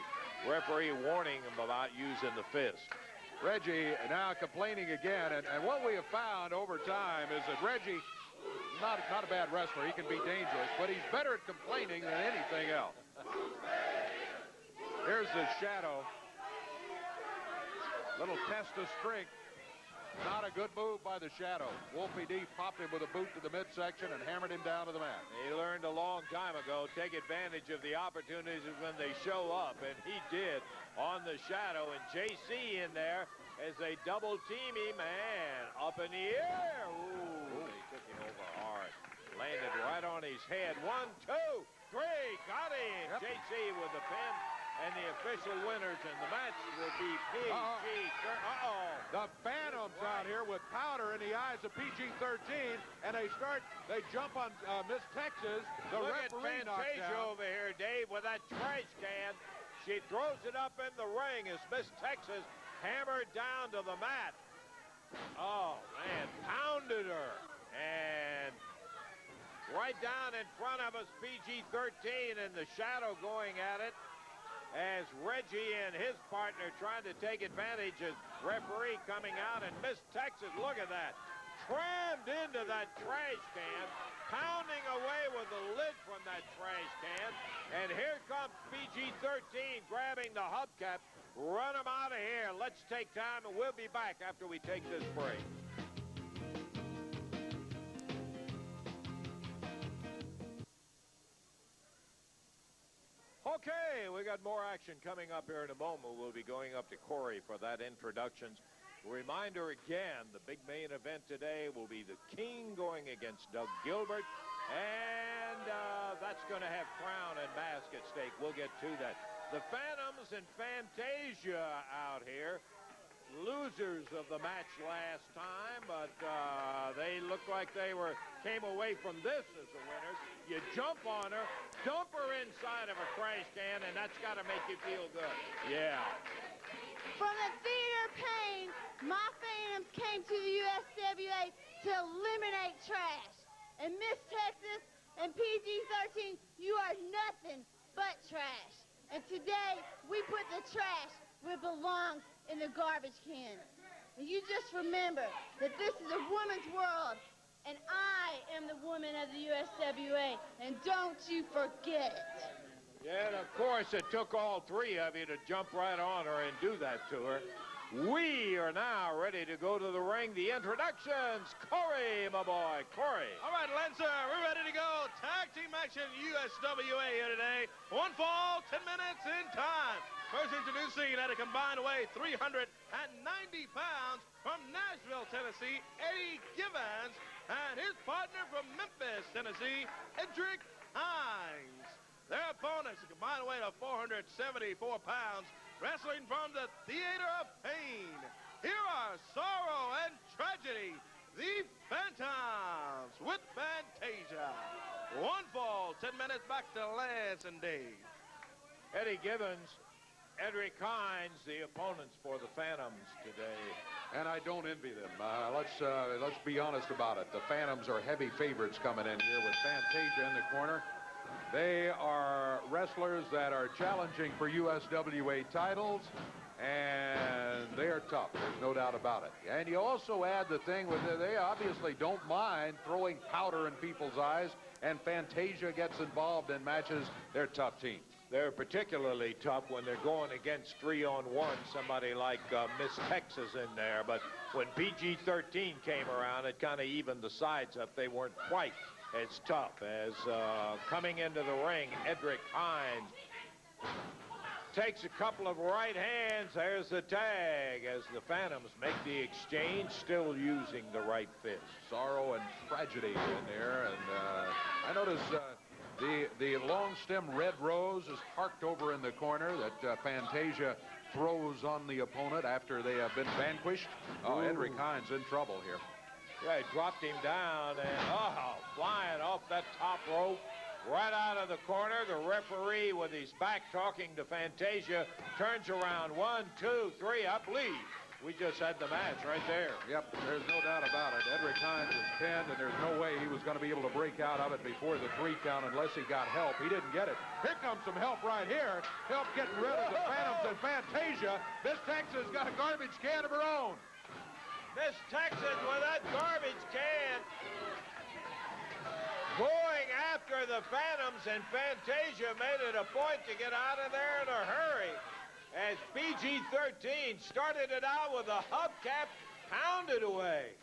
Referee warning him about using the fist. Reggie now complaining again, and what we have found over time is that Reggie, not a bad wrestler, he can be dangerous, but he's better at complaining than anything else. Here's the Shadow. Little test of strength. Not a good move by the Shadow. Wolfie D popped him with a boot to the midsection and hammered him down to the mat. He learned a long time ago, take advantage of the opportunities when they show up, and he did on the Shadow. And JC in there as they double team him, and up in the air. Ooh, they took him over hard. Landed right on his head. 1, 2, 3, got him. Yep. JC with the pin. And the official winners in the match will be PG-13. The Phantoms out here with powder in the eyes of PG-13, and they jump on Miss Texas. The Look at referee knocked Fantasia down. over here, Dave, with that trash can. She throws it up in the ring as Miss Texas hammered down to the mat. Oh, man, pounded her. And right down in front of us, PG-13 and the Shadow going at it. As Reggie and his partner trying to take advantage of referee coming out, and Miss Texas, look at that, trammed into that trash can, pounding away with the lid from that trash can, and here comes PG-13 grabbing the hubcap. Run him out of here. Let's take time, and we'll be back after we take this break. Okay, we got more action coming up here in a moment. We'll be going up to Corey for that introductions. Reminder again, the big main event today will be the King going against Doug Gilbert. And that's going to have crown and mask at stake. We'll get to that. The Phantoms and Fantasia out here. Losers of the match last time, but they look like they came away from this as the winners. You jump on her, dump her inside of a trash can, and that's got to make you feel good. Yeah. From the theater of pain, my Phantoms came to the USWA to eliminate trash. And Miss Texas and PG-13, you are nothing but trash. And today, we put the trash where it belongs, in the garbage can. And you just remember that this is a woman's world, and I am the woman of the USWA, and don't you forget it. Yeah, and of course, it took all three of you to jump right on her and do that to her. We are now ready to go to the ring. The introductions. Corey, my boy, Corey. All right, Lancer, we're ready to go. Tag team action USWA here today. One fall, 10 minutes in time. First introducing at a combined weight 390 pounds from Nashville, Tennessee, Eddie Givens, and his partner from Memphis, Tennessee, Edrick Hines. Their opponents, a combined weight of 474 pounds, wrestling from the theater of pain. Here are Sorrow and Tragedy, the Phantoms with Fantasia. One fall, 10 minutes, back to Lance and Dave. Eddie Givens, Edrick Hines, the opponents for the Phantoms today. And I don't envy them. Let's be honest about it. The Phantoms are heavy favorites coming in here with Fantasia in the corner. They are wrestlers that are challenging for USWA titles, and they are tough. There's no doubt about it. And you also add the thing with they obviously don't mind throwing powder in people's eyes, and Fantasia gets involved in matches. They're a tough team. They're particularly tough when they're going against 3-on-1, somebody like Miss Texas in there. But when PG-13 came around, it kind of evened the sides up. They weren't quite as tough as coming into the ring. Edrick Hines takes a couple of right hands. There's the tag as the Phantoms make the exchange, still using the right fist. Sorrow and Tragedy in there. And I notice the long stem red rose is parked over in the corner that Fantasia throws on the opponent after they have been vanquished. Oh, Edrick Hines in trouble here. Yeah, he dropped him down and, flying off that top rope, right out of the corner. The referee, with his back talking to Fantasia, turns around. 1, 2, 3, I believe we just had the match right there. Yep, there's no doubt about it. Edrick Hines is pinned, and there's no way he was going to be able to break out of it before the 3 count unless he got help. He didn't get it. Here comes some help right here. Help getting rid of the Phantoms and Fantasia. Miss Texas got a garbage can of her own. Miss Texas with that garbage can going after the Phantoms, and Fantasia made it a point to get out of there in a hurry as PG-13 started it out with a hubcap, pounded away.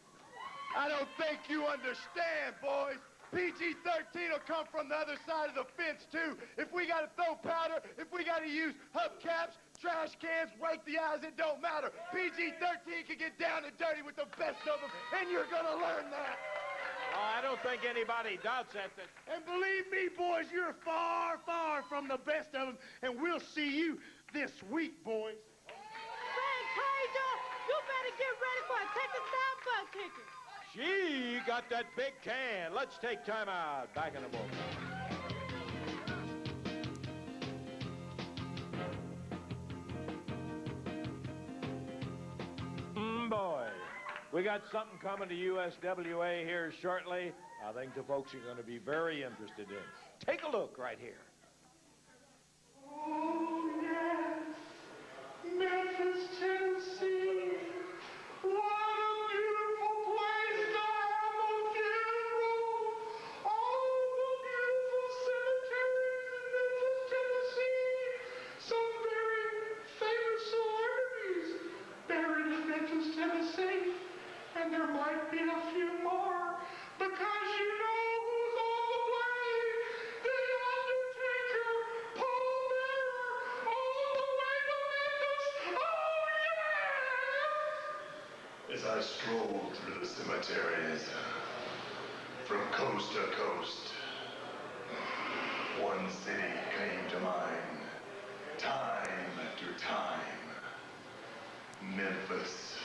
I don't think you understand, boys. PG-13 will come from the other side of the fence, too. If we got to throw powder, if we got to use hubcaps, trash cans, rake the eyes, it don't matter. PG-13 can get down and dirty with the best of them, and you're going to learn that. Oh, I don't think anybody doubts that. And believe me, boys, you're far, far from the best of them, and we'll see you this week, boys. Fantasia, you better get ready for a take-us-down butt kicking. She got that big can. Let's take time out. Back in a moment. Boy, we got something coming to USWA here shortly. I think the folks are going to be very interested in. Take a look right here. Oh, yes. Memphis, Tennessee. What a beautiful place to have a funeral. All the beautiful cemeteries in Memphis, Tennessee. Some very famous celebrities buried in Memphis, Tennessee. And there might be a few more, because you know who's on the way. The Undertaker, Paul Bearer, all the way to Memphis. Oh, yeah! As I strolled through the cemeteries, from coast to coast, one city came to mind. Time after time, Memphis.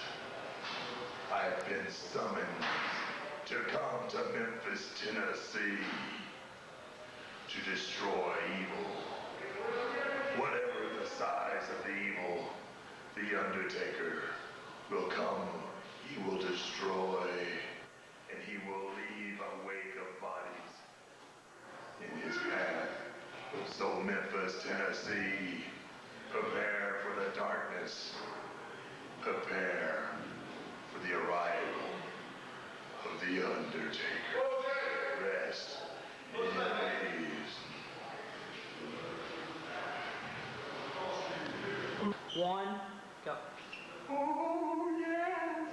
I've been summoned to come to Memphis, Tennessee, to destroy evil. Whatever the size of the evil, the Undertaker will come, he will destroy, and he will leave a wake of bodies in his path. So Memphis, Tennessee, prepare for the darkness. Prepare for the arrival of the Undertaker. Rest in peace. One, go. Oh, yes.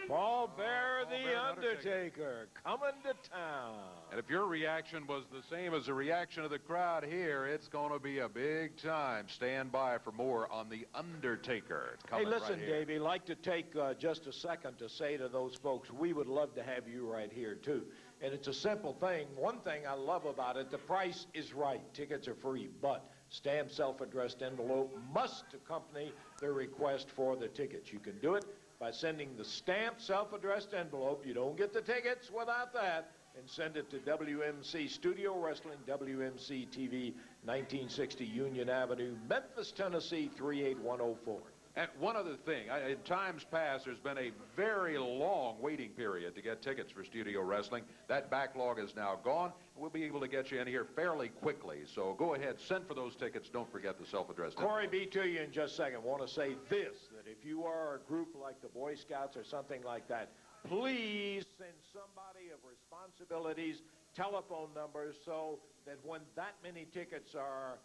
Paul Bear, the Undertaker, coming to town. And if your reaction was the same as the reaction of the crowd here, it's going to be a big time. Stand by for more on the Undertaker. It's Hey, coming listen, right here. Davey, I'd like to take just a second to say to those folks, we would love to have you right here, too. And it's a simple thing. One thing I love about it, the price is right. Tickets are free, but stamped self-addressed envelope must accompany the request for the tickets. You can do it by sending the stamped self-addressed envelope. You don't get the tickets without that. And send it to WMC Studio Wrestling, WMC TV, 1960 Union Avenue, Memphis, Tennessee, 38104. And one other thing, in times past, there's been a very long waiting period to get tickets for studio wrestling. That backlog is now gone. We'll be able to get you in here fairly quickly. So go ahead, send for those tickets. Don't forget the self-addressed. Corey, be to you in just a second. I want to say this, that if you are a group like the Boy Scouts or something like that, please send somebody of responsibilities telephone numbers so that when that many tickets are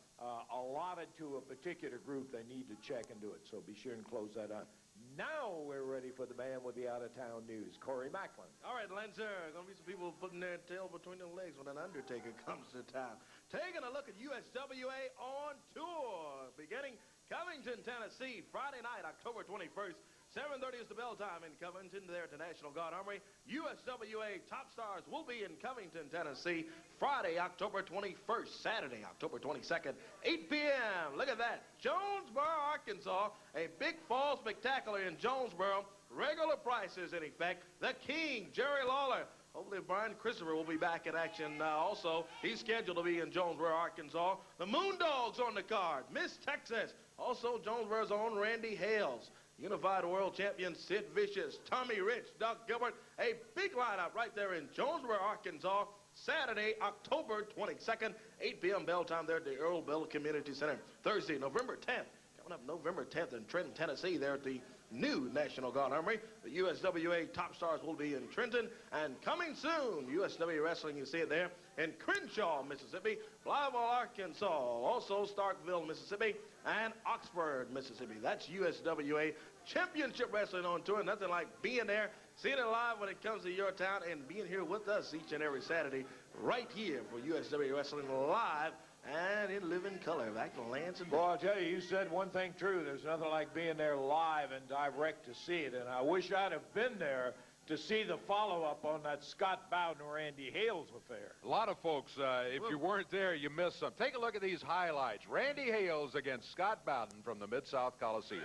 allotted to a particular group, they need to check and do it. So be sure and close that out. Now we're ready for the man with the out-of-town news, Corey Macklin. All right, Lancer, going to be some people putting their tail between their legs when an Undertaker comes to town. Taking a look at USWA on tour, beginning Covington, Tennessee, Friday night, October 21st. 7:30 is the bell time in Covington, there at the National Guard Armory. USWA Top Stars will be in Covington, Tennessee, Friday, October 21st, Saturday, October 22nd, 8 p.m. Look at that. Jonesboro, Arkansas, a big fall spectacular in Jonesboro. Regular prices in effect. The King, Jerry Lawler. Hopefully Brian Christopher will be back in action also. He's scheduled to be in Jonesboro, Arkansas. The Moondogs on the card. Miss Texas. Also Jonesboro's own Randy Hales. Unified World Champion Sid Vicious, Tommy Rich, Doug Gilbert. A big lineup right there in Jonesboro, Arkansas. Saturday, October 22nd, 8 p.m. bell time there at the Earl Bell Community Center. Thursday, November 10th. Coming up November 10th in Trenton, Tennessee, there at the new National Guard Armory. The USWA Top Stars will be in Trenton. And coming soon, USWA Wrestling, you see it there, in Crenshaw, Mississippi, Blytheville, Arkansas, also Starkville, Mississippi, and Oxford, Mississippi. That's USWA Championship Wrestling on tour. Nothing like being there, seeing it live when it comes to your town, and being here with us each and every Saturday right here for USWA Wrestling live and in living color. Back to Lance and... Boy, I'll tell you, you said one thing true. There's nothing like being there live and direct to see it. And I wish I'd have been there to see the follow-up on that Scott Bowden Randy Hales affair. A lot of folks, if you weren't there, you missed some. Take a look at these highlights. Randy Hales against Scott Bowden from the Mid-South Coliseum.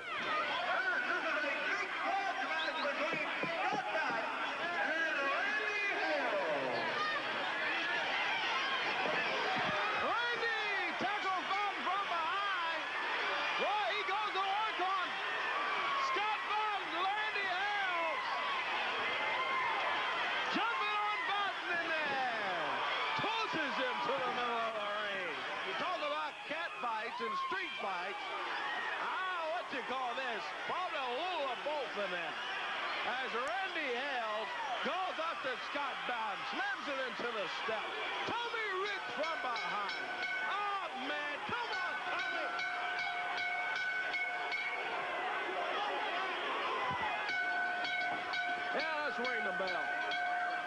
And street fights. What you call this? Probably a little of both in there. As Randy Hales goes up to Scott Bowden, slams it into the step. Tommy Rich from behind. Oh, man, come on, Tommy. Yeah, let's ring the bell.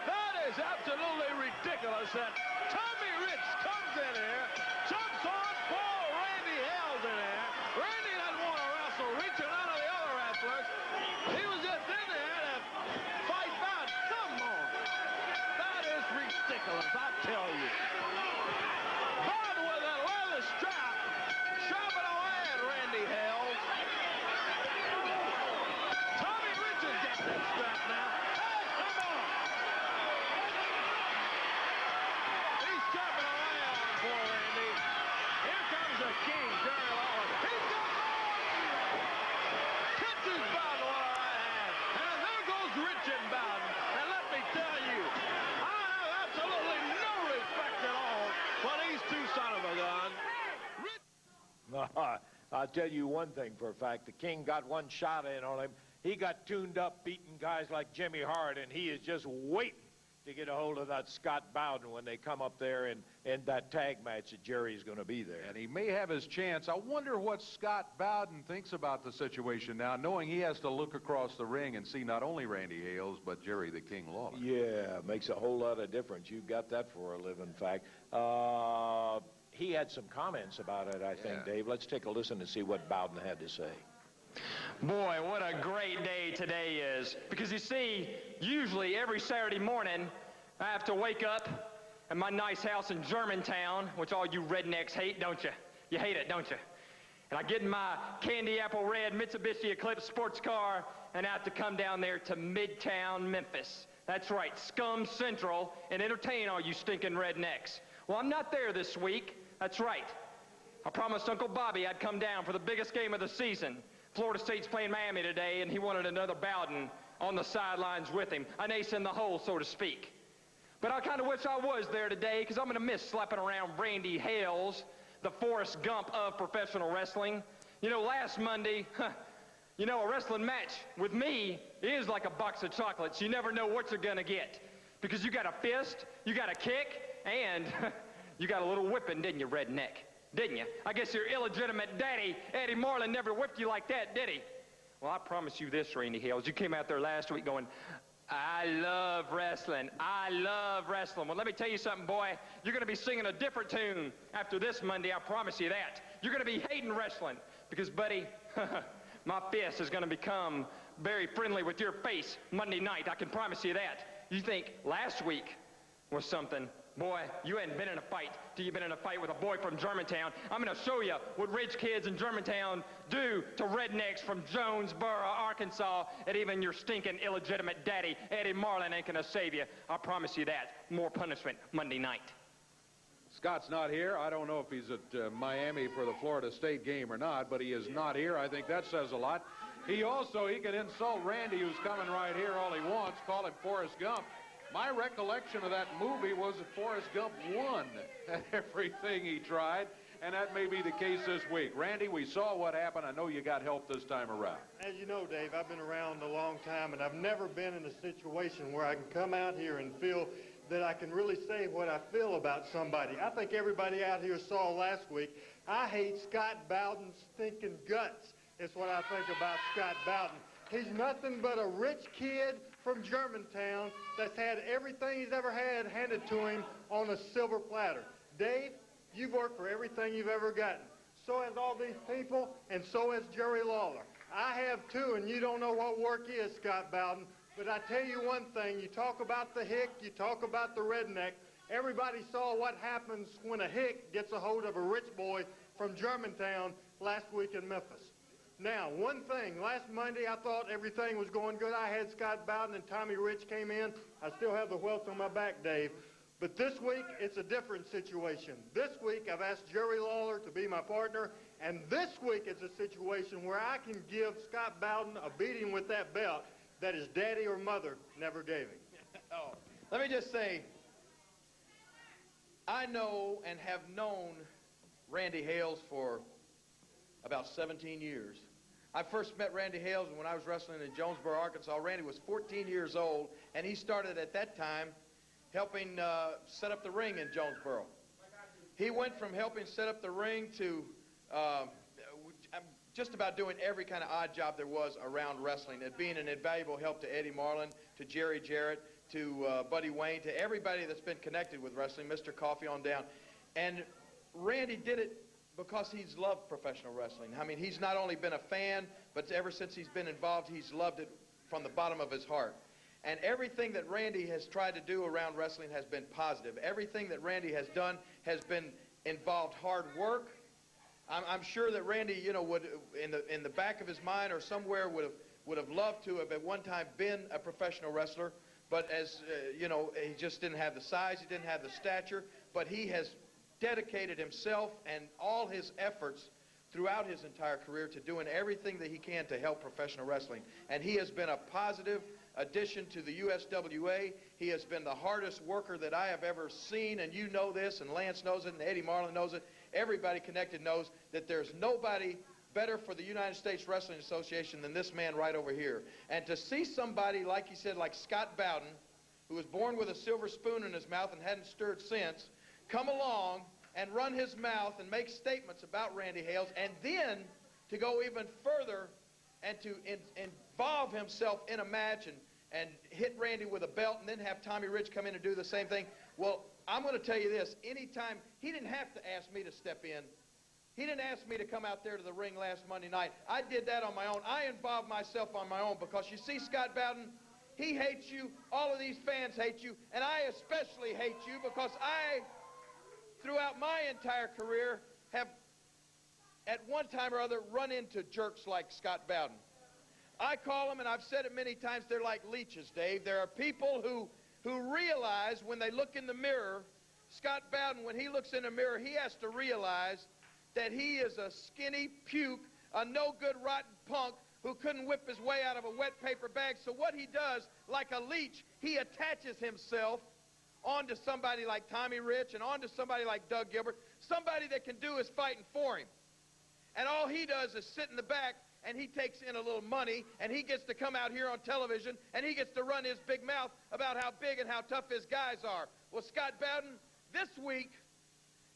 That is absolutely ridiculous that Tommy Rich comes in here, jumps on Paul Randy Hales in there. Randy doesn't want to wrestle, reaching out of the other wrestlers. He was just in there to fight back. Come on. That is ridiculous, I tell you. Bowden with a leather strap, strapping tell you one thing for a fact. The King got one shot in on him. He got tuned up beating guys like Jimmy Hart, and he is just waiting to get a hold of that Scott Bowden when they come up there in that tag match that Jerry's going to be there. And he may have his chance. I wonder what Scott Bowden thinks about the situation now, knowing he has to look across the ring and see not only Randy Hales, but Jerry the King Lawler. Yeah, makes a whole lot of difference. You got that for a living fact. He had some comments about it, I think, Dave. Let's take a listen and see what Bowden had to say. Boy, what a great day today is. Because you see, usually every Saturday morning, I have to wake up at my nice house in Germantown, which all you rednecks hate, don't you? You hate it, don't you? And I get in my candy apple red Mitsubishi Eclipse sports car and I have to come down there to Midtown Memphis. That's right, Scum Central, and entertain all you stinking rednecks. Well, I'm not there this week. That's right. I promised Uncle Bobby I'd come down for the biggest game of the season. Florida State's playing Miami today, and he wanted another Bowden on the sidelines with him. An ace in the hole, so to speak. But I kind of wish I was there today, because I'm going to miss slapping around Randy Hales, the Forrest Gump of professional wrestling. You know, last Monday, you know, a wrestling match with me is like a box of chocolates. You never know what you're going to get. Because you got a fist, you got a kick, and you got a little whipping, didn't you, redneck? Didn't you? I guess your illegitimate daddy, Eddie Marlin, never whipped you like that, did he? Well, I promise you this, Randy Hales. You came out there last week going, I love wrestling. I love wrestling. Well, let me tell you something, boy. You're going to be singing a different tune after this Monday. I promise you that. You're going to be hating wrestling because, buddy, my fist is going to become very friendly with your face Monday night. I can promise you that. You think last week was something. Boy, you hadn't been in a fight till you've been in a fight with a boy from Germantown. I'm going to show you what rich kids in Germantown do to rednecks from Jonesboro, Arkansas, and even your stinking illegitimate daddy, Eddie Marlin, ain't going to save you. I promise you that. More punishment Monday night. Scott's not here. I don't know if he's at Miami for the Florida State game or not, but he is not here. I think that says a lot. He can insult Randy, who's coming right here all he wants, call him Forrest Gump. My recollection of that movie was that Forrest Gump won everything he tried, and that may be the case this week. Randy, we saw what happened. I know you got help this time around. As you know, Dave, I've been around a long time, and I've never been in a situation where I can come out here and feel that I can really say what I feel about somebody. I think everybody out here saw last week, I hate Scott Bowden's stinking guts. It's what I think about Scott Bowden. He's nothing but a rich kid from Germantown that's had everything he's ever had handed to him on a silver platter. Dave, you've worked for everything you've ever gotten. So has all these people, and so has Jerry Lawler. I have too, and you don't know what work is, Scott Bowden. But I tell you one thing, you talk about the hick, you talk about the redneck. Everybody saw what happens when a hick gets a hold of a rich boy from Germantown last week in Memphis. Now, one thing, last Monday I thought everything was going good. I had Scott Bowden and Tommy Rich came in. I still have the welt on my back, Dave. But this week, it's a different situation. This week, I've asked Jerry Lawler to be my partner, and this week it's a situation where I can give Scott Bowden a beating with that belt that his daddy or mother never gave him. Oh, let me just say, I know and have known Randy Hales for about 17 years. I first met Randy Hales when I was wrestling in Jonesboro, Arkansas. Randy was 14 years old, and he started at that time helping set up the ring in Jonesboro. He went from helping set up the ring to just about doing every kind of odd job there was around wrestling, and being an invaluable help to Eddie Marlin, to Jerry Jarrett, to Buddy Wayne, to everybody that's been connected with wrestling, Mr. Coffee on down. And Randy did it because he's loved professional wrestling. I mean, he's not only been a fan, but ever since he's been involved, he's loved it from the bottom of his heart. And everything that Randy has tried to do around wrestling has been positive. Everything that Randy has done has been involved hard work. I'm sure that Randy, you know, would in the back of his mind or somewhere would have loved to have at one time been a professional wrestler, but as you know, he just didn't have the size, he didn't have the stature, but he has dedicated himself and all his efforts throughout his entire career to doing everything that he can to help professional wrestling. And he has been a positive addition to the USWA. He has been the hardest worker that I have ever seen, and you know this, and Lance knows it, and Eddie Marlin knows it. Everybody connected knows that there's nobody better for the United States Wrestling Association than this man right over here. And to see somebody, like he said, like Scott Bowden, who was born with a silver spoon in his mouth and hadn't stirred since, come along and run his mouth and make statements about Randy Hales, and then to go even further and to involve himself in a match and hit Randy with a belt and then have Tommy Rich come in and do the same thing. Well, I'm going to tell you this. Anytime, he didn't have to ask me to step in. He didn't ask me to come out there to the ring last Monday night. I did that on my own. I involved myself on my own because you see Scott Bowden, he hates you. All of these fans hate you. And I especially hate you because I, throughout my entire career, have at one time or other run into jerks like Scott Bowden. I call them, and I've said it many times, they're like leeches, Dave. There are people who realize when they look in the mirror, Scott Bowden, when he looks in the mirror, he has to realize that he is a skinny puke, a no-good rotten punk who couldn't whip his way out of a wet paper bag. So what he does, like a leech, he attaches himself onto somebody like Tommy Rich and onto somebody like Doug Gilbert, somebody that can do his fighting for him. And all he does is sit in the back, and he takes in a little money, and he gets to come out here on television, and he gets to run his big mouth about how big and how tough his guys are. Well, Scott Bowden, this week,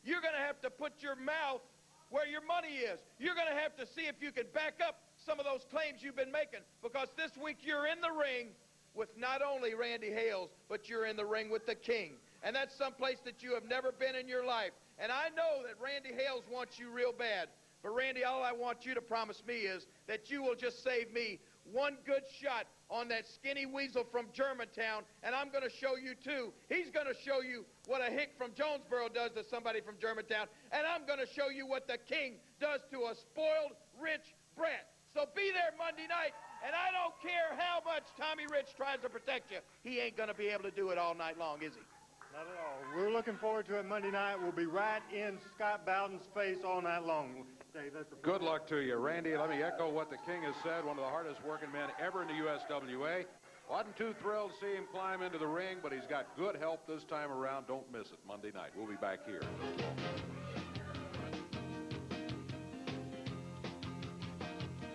you're going to have to put your mouth where your money is. You're going to have to see if you can back up some of those claims you've been making, because this week you're in the ring with not only Randy Hales, but you're in the ring with the King. And that's someplace that you have never been in your life. And I know that Randy Hales wants you real bad. But, Randy, all I want you to promise me is that you will just save me one good shot on that skinny weasel from Germantown, and I'm going to show you, too. He's going to show you what a hick from Jonesboro does to somebody from Germantown, and I'm going to show you what the King does to a spoiled, rich brat. So be there Monday night, and I don't care how much Tommy Rich tries to protect you. He ain't going to be able to do it all night long, is he? Not at all. We're looking forward to it Monday night. We'll be right in Scott Bowden's face all night long. Good luck to you, Randy. Let me echo what the King has said. One of the hardest working men ever in the USWA. Wasn't too thrilled to see him climb into the ring, but he's got good help this time around. Don't miss it Monday night. We'll be back here.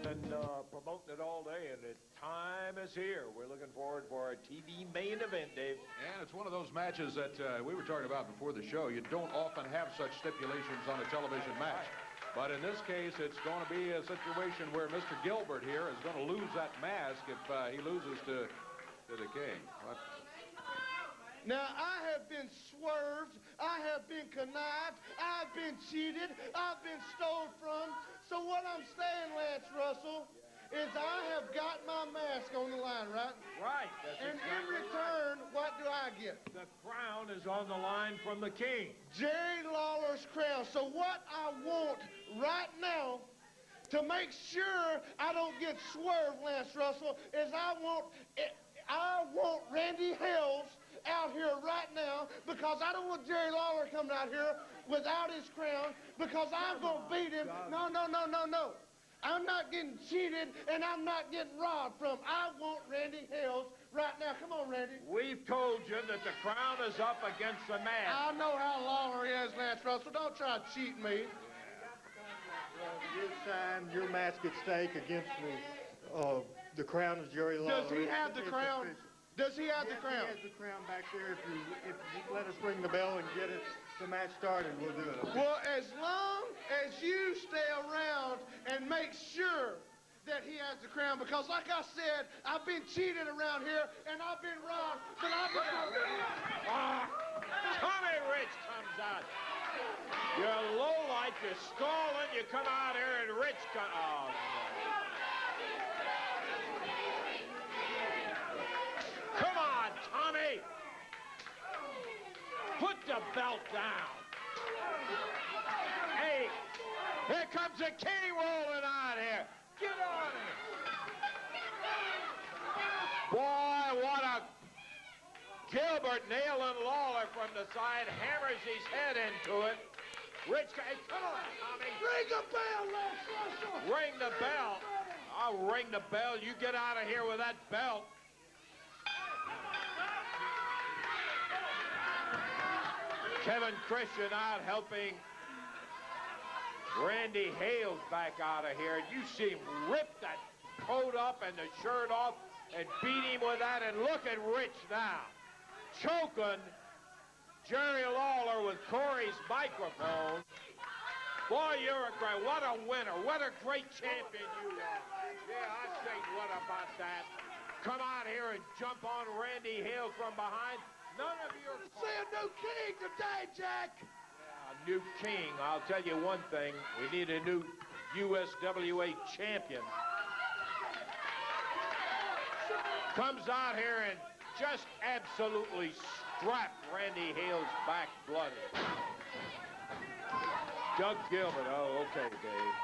Been promoting it all day, and the time is here. We're looking forward for our TV main event, Dave. And it's one of those matches that we were talking about before the show. You don't often have such stipulations on a television match. But in this case, it's going to be a situation where Mr. Gilbert here is going to lose that mask if he loses to the King. What? Now, I have been swerved, I have been connived, I've been cheated, I've been stolen from. So what I'm saying, Lance Russell, is I have got my mask on the line, right? Right. And in return, what do I get? The crown is on the line from the King. Jerry Lawler's crown. So what I want right now to make sure I don't get swerved, Lance Russell, is I want Randy Hales out here right now, because I don't want Jerry Lawler coming out here without his crown, because I'm going to beat him. No. I'm not getting cheated, and I'm not getting robbed from. I want Randy Hales right now. Come on, Randy. We've told you that the crown is up against the mask. I know how Lawler is, Lance Russell. Don't try to cheat me. You sign your mask at stake against the crown of Jerry Lawler. Does he have the crown? Does he have the crown? He has the crown back there. If you let us ring the bell and get the match started, we'll do it. Okay? Well, as long as you stay around and make sure that he has the crown, because like I said, I've been cheated around here and I've been robbed, but I've been... Tommy Rich comes out. You're lowlife, you're stalling, you come out here and Rich comes... Oh, no. Come on, Tommy! Put the belt down. Hey, here comes the King rolling on here. Get on it. Boy, what a... Gilbert nailing Lawler from the side, hammers his head into it. Rich, hey, come on, Tommy. Ring the bell, Lance Russell. Ring the bell. I'll ring the bell. You get out of here with that belt. Kevin Christian out helping Randy Hales back out of here. You see him rip that coat up and the shirt off and beat him with that. And look at Rich now, choking Jerry Lawler with Corey's microphone. Boy, you're a great, what a winner. What a great champion you are. Yeah, I say what about that. Come out here and jump on Randy Hales from behind. None of your... See a new king today, Jack. Yeah, a new king. I'll tell you one thing. We need a new USWA champion. Comes out here and just absolutely strapped Randy Hales back bloody. Doug Gilbert. Oh, okay, Dave.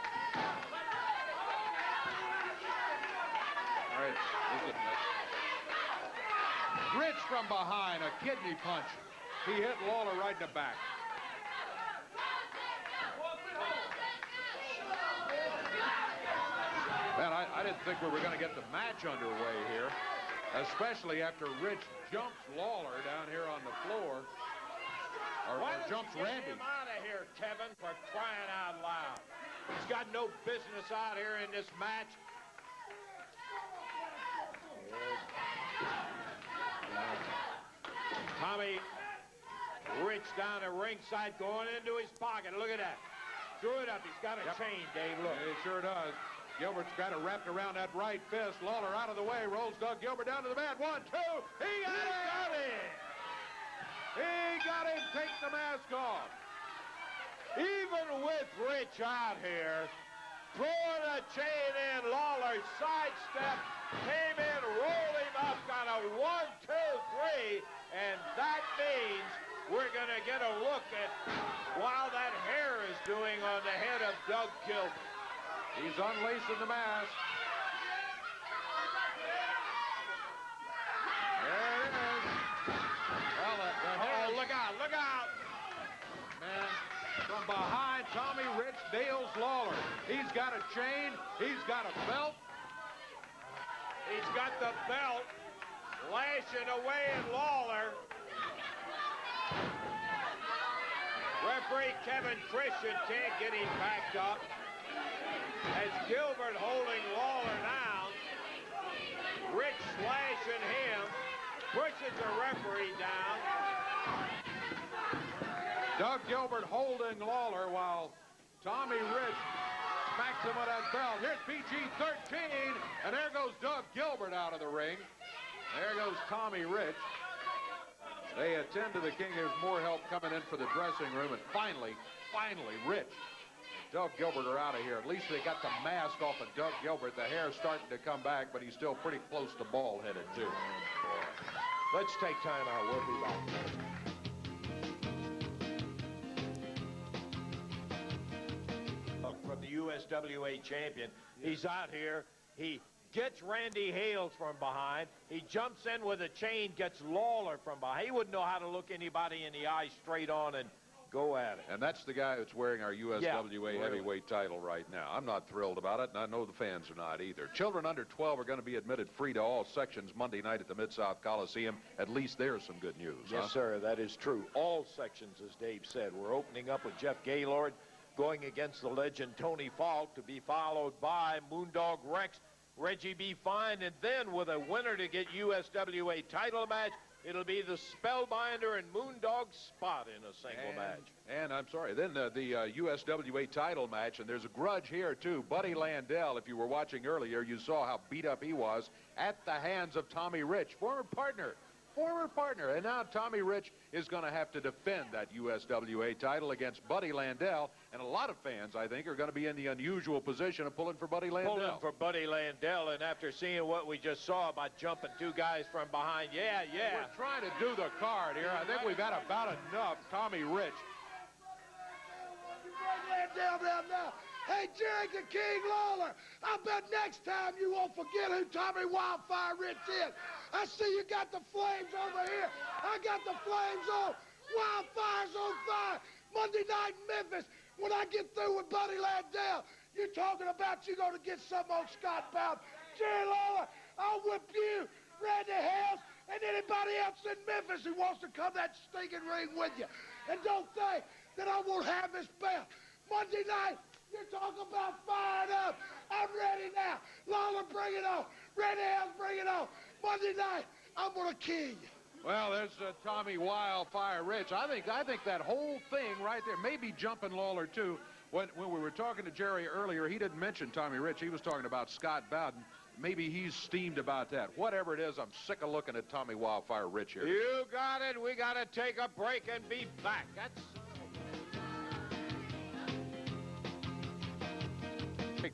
All right. Rich from behind, a kidney punch. He hit Lawler right in the back. Man, I didn't think we were going to get the match underway here, especially after Rich jumps Lawler down here on the floor. Or jumps Randy. Get him out of here, Kevin, for crying out loud. He's got no business out here in this match. Tommy Rich down the ringside, going into his pocket. Look at that. Threw it up. He's got a chain, Dave. Look. He sure does. Gilbert's got it wrapped around that right fist. Lawler out of the way. Rolls Doug Gilbert down to the mat. 1, 2. He got it. He got him. Take the mask off. Even with Rich out here, throwing a chain in, Lawler sidestep, came in, rolled him up, got a 1, 2, 3, and that means we're going to get a look at how that hair is doing on the head of Doug Gilbert. He's unlacing the mask. There it is. Well, look out, look out. Man, from behind, Tommy Rich nails Lawler. He's got a chain. He's got a belt. He's got the belt lashing away at Lawler. Referee Kevin Christian can't get him backed up. As Gilbert holding Lawler down, Rich slashing him, pushes the referee down. Doug Gilbert holding Lawler while Tommy Rich smacks him with that belt. Here's PG-13, and there goes Doug Gilbert out of the ring. There goes Tommy Rich. They attend to the king. There's more help coming in for the dressing room, and finally, Rich and Doug Gilbert are out of here. At least they got the mask off of Doug Gilbert. The hair's starting to come back, but he's still pretty close to bald-headed, too. Let's take time out. We'll be back. From the USWA champion. He's out here. He gets Randy Hales from behind. He jumps in with a chain, gets Lawler from behind. He wouldn't know how to look anybody in the eye straight on and go at it. And that's the guy that's wearing our USWA heavyweight title right now. I'm not thrilled about it, and I know the fans are not either. Children under 12 are going to be admitted free to all sections Monday night at the Mid-South Coliseum. At least there's some good news. Yes, sir, that is true. All sections, as Dave said. We're opening up with Jeff Gaylord going against the legend Tony Falk, to be followed by Moondog Rex, Reggie B. Fine, and then with a winner to get USWA title match, it'll be the Spellbinder and Moondog Spot in a single match. And I'm sorry, then the USWA title match, and there's a grudge here, too. Buddy Landell, if you were watching earlier, you saw how beat up he was at the hands of Tommy Rich, former partner. And now Tommy Rich is going to have to defend that USWA title against Buddy Landell. And a lot of fans, I think, are going to be in the unusual position of pulling for Buddy Landell. Pulling for Buddy Landell, and after seeing what we just saw about jumping two guys from behind, We're trying to do the card here. I think we've got about enough. Tommy Rich. Landell down now. Hey, Jerry the King Lawler, I bet next time you won't forget who Tommy Wildfire Rich is. I see you got the flames over here. I got the flames on. Wildfire's on fire. Monday night in Memphis, when I get through with Buddy Landell, you're talking about you're going to get some on Scott Bowden. Jerry Lawler, I'll whip you, Randy Hales, and anybody else in Memphis who wants to come that stinking ring with you. And don't think that I won't have this belt. Monday night, You're talking about fired up. I'm ready now. Lawler, bring it on. Red Hales, bring it on. Monday night, I'm going to kill you. Well, there's Tommy Wildfire Rich. I think that whole thing right there, maybe jumping Lawler too. When we were talking to Jerry earlier, he didn't mention Tommy Rich. He was talking about Scott Bowden. Maybe he's steamed about that. Whatever it is, I'm sick of looking at Tommy Wildfire Rich here. You got it. We got to take a break and be back. That's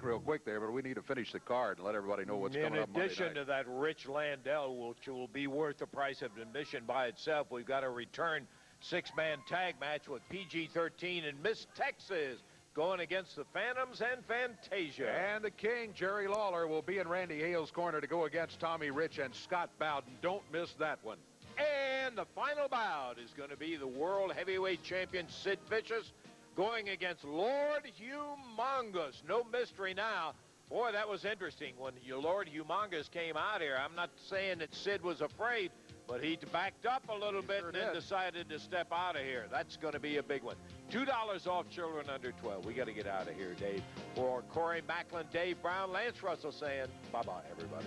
real quick there, but we need to finish the card and let everybody know what's coming up Monday night. In addition to that Rich Landell, which will be worth the price of admission by itself, we've got a return six-man tag match with PG-13 and Miss Texas going against the Phantoms and Fantasia. And the King, Jerry Lawler, will be in Randy Hales' corner to go against Tommy Rich and Scott Bowden. Don't miss that one. And the final bout is going to be the World Heavyweight Champion Sid Vicious going against Lord Humongous. No mystery now. Boy, that was interesting when Lord Humongous came out here. I'm not saying that Sid was afraid, but he backed up a little bit and then decided to step out of here. That's going to be a big one. $2 off children under 12. We got to get out of here, Dave. For Corey Macklin, Dave Brown, Lance Russell saying bye-bye, everybody.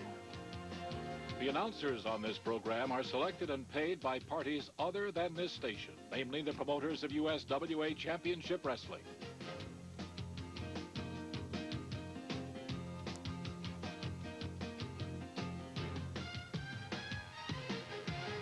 The announcers on this program are selected and paid by parties other than this station, namely the promoters of USWA Championship Wrestling.